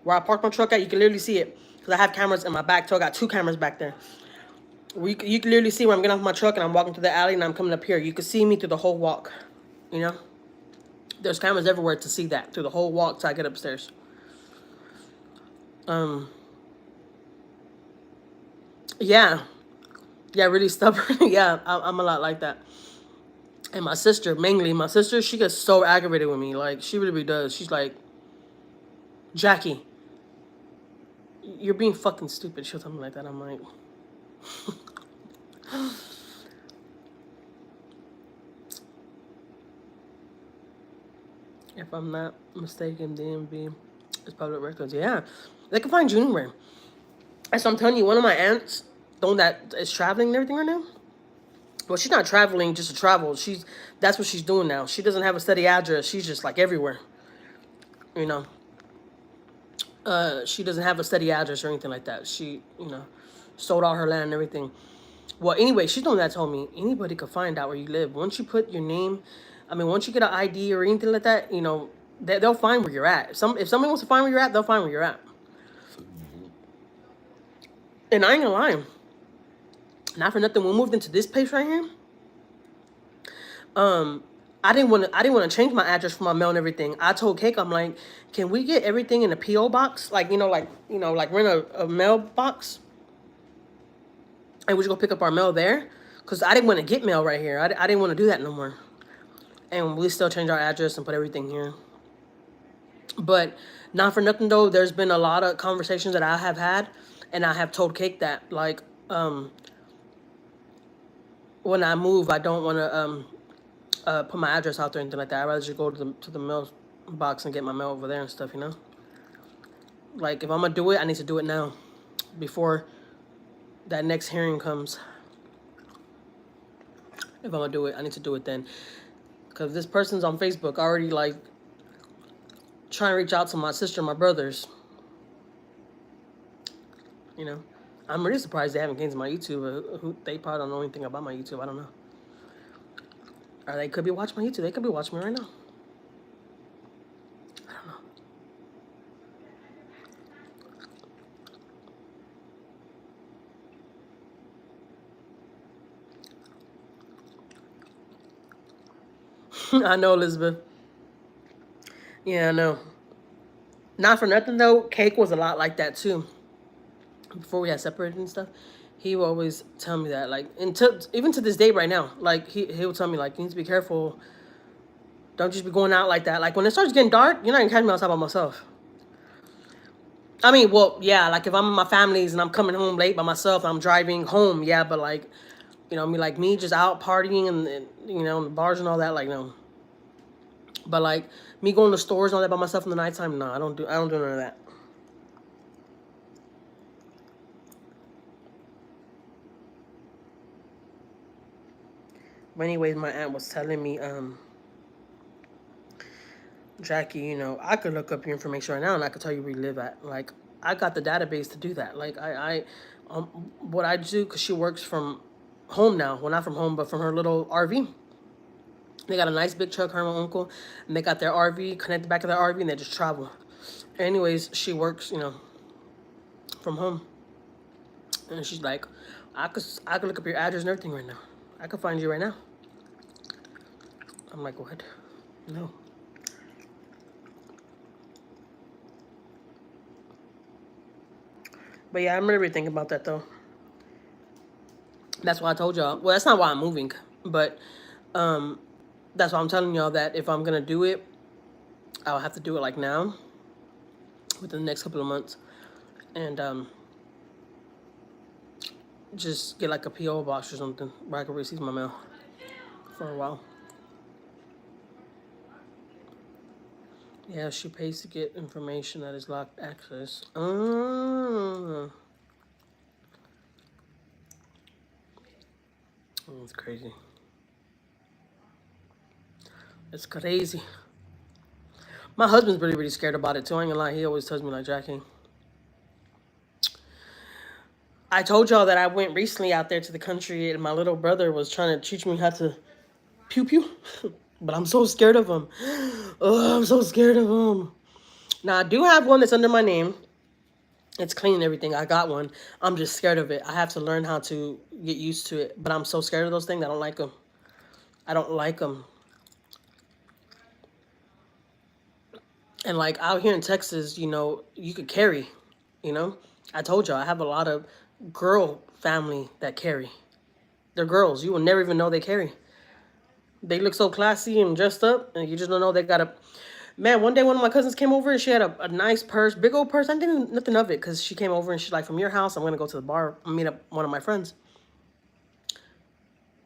where I park my truck at. You can literally see it because I have cameras in my back. So I got two cameras back there. You can literally see when I'm getting off my truck and I'm walking to the alley and I'm coming up here. You can see me through the whole walk. You know? There's cameras everywhere to see that through the whole walk till I get upstairs. Yeah. Yeah, really stubborn. Yeah, I'm a lot like that. And my sister, mainly, she gets so aggravated with me. Like, she really does. She's like, Jackie, you're being fucking stupid. She'll tell me like that. I'm like... If I'm not mistaken, DMV is public records. Yeah, they can find you anywhere. And so I'm telling you, one of my aunts, the one that is traveling and everything right now. Well, she's not traveling just to travel. That's what she's doing now. She doesn't have a steady address. She's just like everywhere. You know. She doesn't have a steady address or anything like that. She, sold all her land and everything. Well, anyway, she's the one that told me anybody could find out where you live. Once you put your name, once you get an ID or anything like that, they'll find where you're at. If somebody wants to find where you're at, they'll find where you're at. And I ain't gonna lie. Not for nothing. When we moved into this place right here, I didn't want to change my address for my mail and everything. I told Cake, I'm like, can we get everything in a PO box? Like, like rent a mailbox, and we just go pick up our mail there. Cause I didn't want to get mail right here. I didn't want to do that no more. And we still change our address and put everything here. But not for nothing though, there's been a lot of conversations that I have had, and I have told Cake that like, when I move, I don't want to put my address out there or anything like that. I'd rather just go to the mail box and get my mail over there and stuff, Like, if I'm going to do it, I need to do it now. Before that next hearing comes. If I'm going to do it, I need to do it then. Because this person's on Facebook already, like, trying to reach out to my sister and my brothers. I'm really surprised they haven't came to my YouTube. They probably don't know anything about my YouTube. I don't know. Or they could be watching my YouTube. They could be watching me right now. I don't know. I know, Elizabeth. Yeah, I know. Not for nothing though. Cake was a lot like that too. Before we had separated and stuff, he would always tell me that. Like, until even to this day, right now, like he would tell me like, you need to be careful. Don't just be going out like that. Like when it starts getting dark, you're not gonna catch me outside by myself. I mean, well, yeah, like if I'm in my family's and I'm coming home late by myself, I'm driving home, yeah, but like, you know, I mean, like me just out partying and you know, in the bars and all that, like no. But like me going to stores and all that by myself in the nighttime, no, I don't do none of that. But anyways, my aunt was telling me, Jackie, you know, I could look up your information right now and I could tell you where you live at. Like, I got the database to do that. Like, what I do, because she works from home now. Well, not from home, but from her little RV. They got a nice big truck, her and my uncle, and they got their RV, connected back to their RV, and they just travel. Anyways, she works, you know, from home. And she's like, I could look up your address and everything right now. I could find you right now. I'm like, what? No. But yeah, I'm really thinking about that though. That's why I told y'all. Well, that's not why I'm moving, but that's why I'm telling y'all that if I'm gonna do it, I'll have to do it like now, within the next couple of months, and just get like a PO box or something where I can receive my mail for a while. Yeah, she pays to get information that is locked access. It's crazy. It's crazy. My husband's really, really scared about it too. I ain't gonna lie. He always tells me like, Jackie, I told y'all that I went recently out there to the country and my little brother was trying to teach me how to pew pew. But I'm so scared of him. Oh, I'm so scared of him. Now, I do have one that's under my name. It's clean and everything. I got one. I'm just scared of it. I have to learn how to get used to it. But I'm so scared of those things. I don't like them. I don't like them. And like out here in Texas, you know, you could carry, you know. I told y'all, I have a lot of girl family that carry. They're girls. You will never even know they carry. They look so classy and dressed up, and you just don't know they got a... Man, one day one of my cousins came over and she had a nice purse, big old purse. I didn't think nothing of it because she came over and she's like, from your house, I'm going to go to the bar and meet up one of my friends.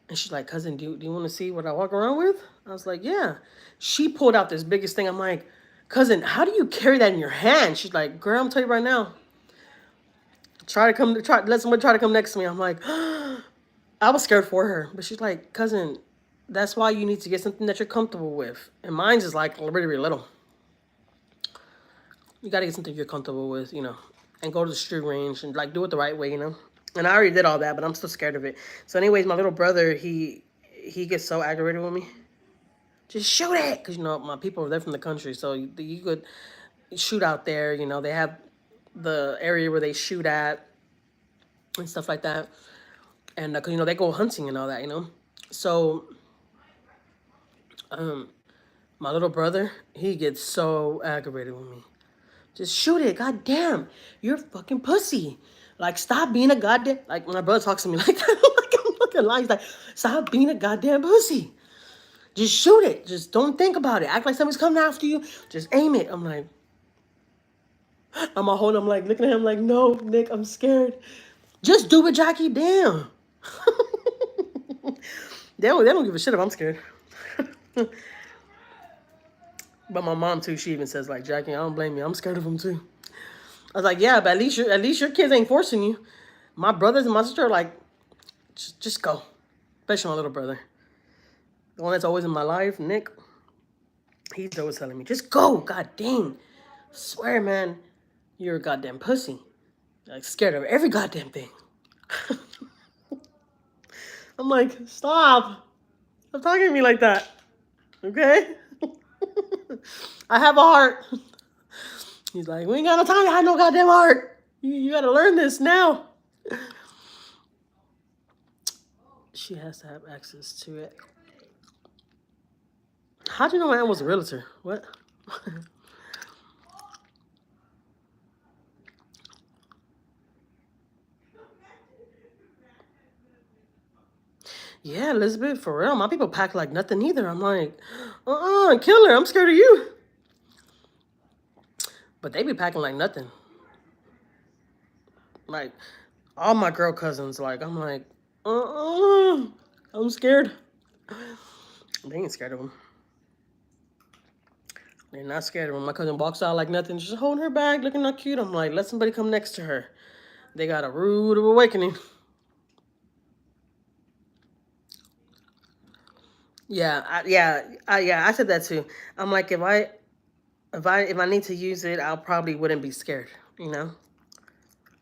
And she's like, cousin, do you want to see what I walk around with? I was like, yeah. She pulled out this biggest thing. I'm like, cousin, how do you carry that in your hand? She's like, girl, I'm telling you right now. Let someone try to come next to me. I'm like, I was scared for her. But she's like, cousin, that's why you need to get something that you're comfortable with. And mine's is like really, really little. You got to get something you're comfortable with, you know, and go to the street range and like do it the right way, you know. And I already did all that, but I'm still scared of it. So anyways, my little brother, he gets so aggravated with me. Just shoot it. Because, you know, my people are there from the country. So you could shoot out there. You know, they have the area where they shoot at and stuff like that. And, cause, you know, they go hunting and all that, you know. So, my little brother, he gets so aggravated with me. Just shoot it. God damn. You're a fucking pussy. Like, stop being a goddamn... Like, my brother talks to me like that. Like, I'm fucking lying. He's like, stop being a goddamn pussy. Just shoot it. Just don't think about it. Act like somebody's coming after you. Just aim it. I'm like... I'm like, looking at him like, no, Nick, I'm scared. Just do it, Jackie. Damn. They don't give a shit if I'm scared. But my mom too, she even says like, Jackie, I don't blame you. I'm scared of him too. I was like, yeah, but at least your kids ain't forcing you. My brothers and my sister are like, just go. Especially my little brother. The one that's always in my life, Nick. He's always telling me, just go. God dang. I swear, man, you're a goddamn pussy. Like scared of every goddamn thing. I'm like, stop. Stop talking to me like that. Okay? I have a heart. He's like, we ain't got no time to have no goddamn heart. You gotta learn this now. She has to have access to it. How'd you know my aunt was a realtor? What? Yeah, Elizabeth, for real. My people pack like nothing either. I'm like, killer. I'm scared of you. But they be packing like nothing. Like, all my girl cousins, like, I'm like, I'm scared. They ain't scared of them. They're not scared of them. My cousin walks out like nothing, just holding her bag, looking all cute. I'm like, let somebody come next to her. They got a rude awakening. Yeah, I said that too. I'm like, if I need to use it, I'll probably wouldn't be scared. You know,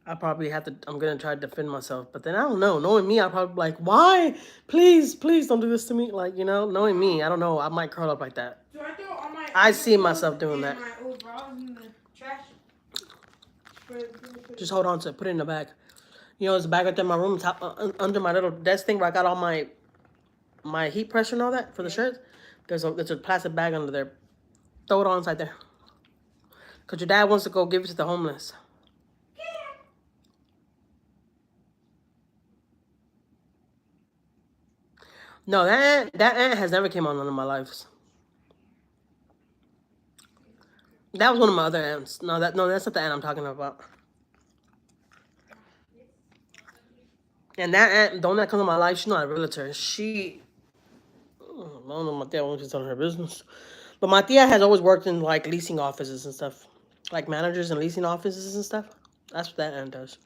I probably have to. I'm gonna try to defend myself, but then I don't know. Knowing me, I'll probably be like, why? Please don't do this to me. Like, you know, knowing me, I don't know. I might curl up like that. So I throw all my I other see clothes myself doing and that. my old bras in the trash. Just hold on to it. Put it in the bag. You know, there's a bag right there in my room, top under my little desk thing where I got all my heat pressure and all that for the shirts. There's a plastic bag under there. Throw it on inside there. Cause your dad wants to go give it to the homeless. No, that aunt has never came on none of my lives. That was one of my other aunts. No, that's not the aunt I'm talking about. And that aunt, the one that comes in my life, she's not a realtor. I don't know, my tia wants to tell her business. But my tia has always worked in like leasing offices and stuff, like managers and leasing offices and stuff. That's what that aunt does.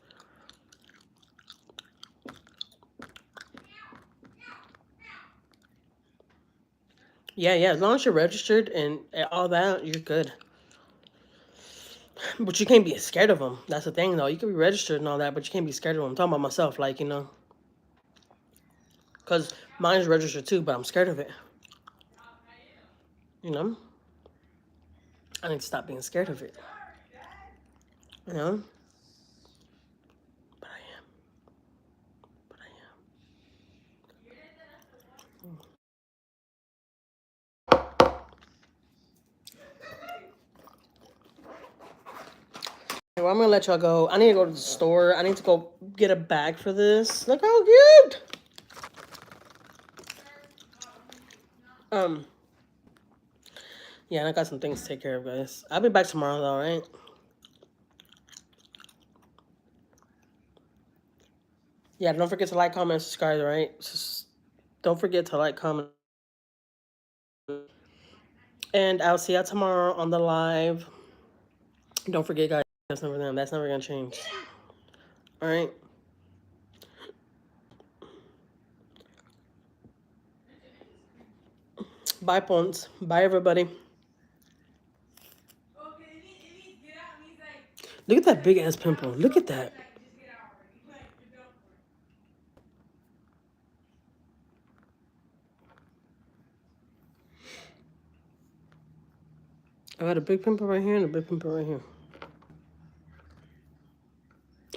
Yeah, as long as you're registered and all that, you're good. But you can't be scared of them. That's the thing, though. You can be registered and all that, but you can't be scared of them. I'm talking about myself, like, you know. Because mine's registered too, but I'm scared of it. You know? I need to stop being scared of it. You know? But I am. But I am. Well, I'm going to let y'all go. I need to go to the store. I need to go get a bag for this. Look how cute! Yeah, and I got some things to take care of, guys. I'll be back tomorrow, though, right? Yeah, don't forget to like, comment, subscribe, right? Just don't forget to like, comment. And I'll see y'all tomorrow on the live. Don't forget, guys, that's never them. That's never going to change. All right? Bye, Pons. Bye, everybody. Look at that big-ass pimple. Look at that. I got a big pimple right here and a big pimple right here.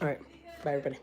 All right. Bye, everybody.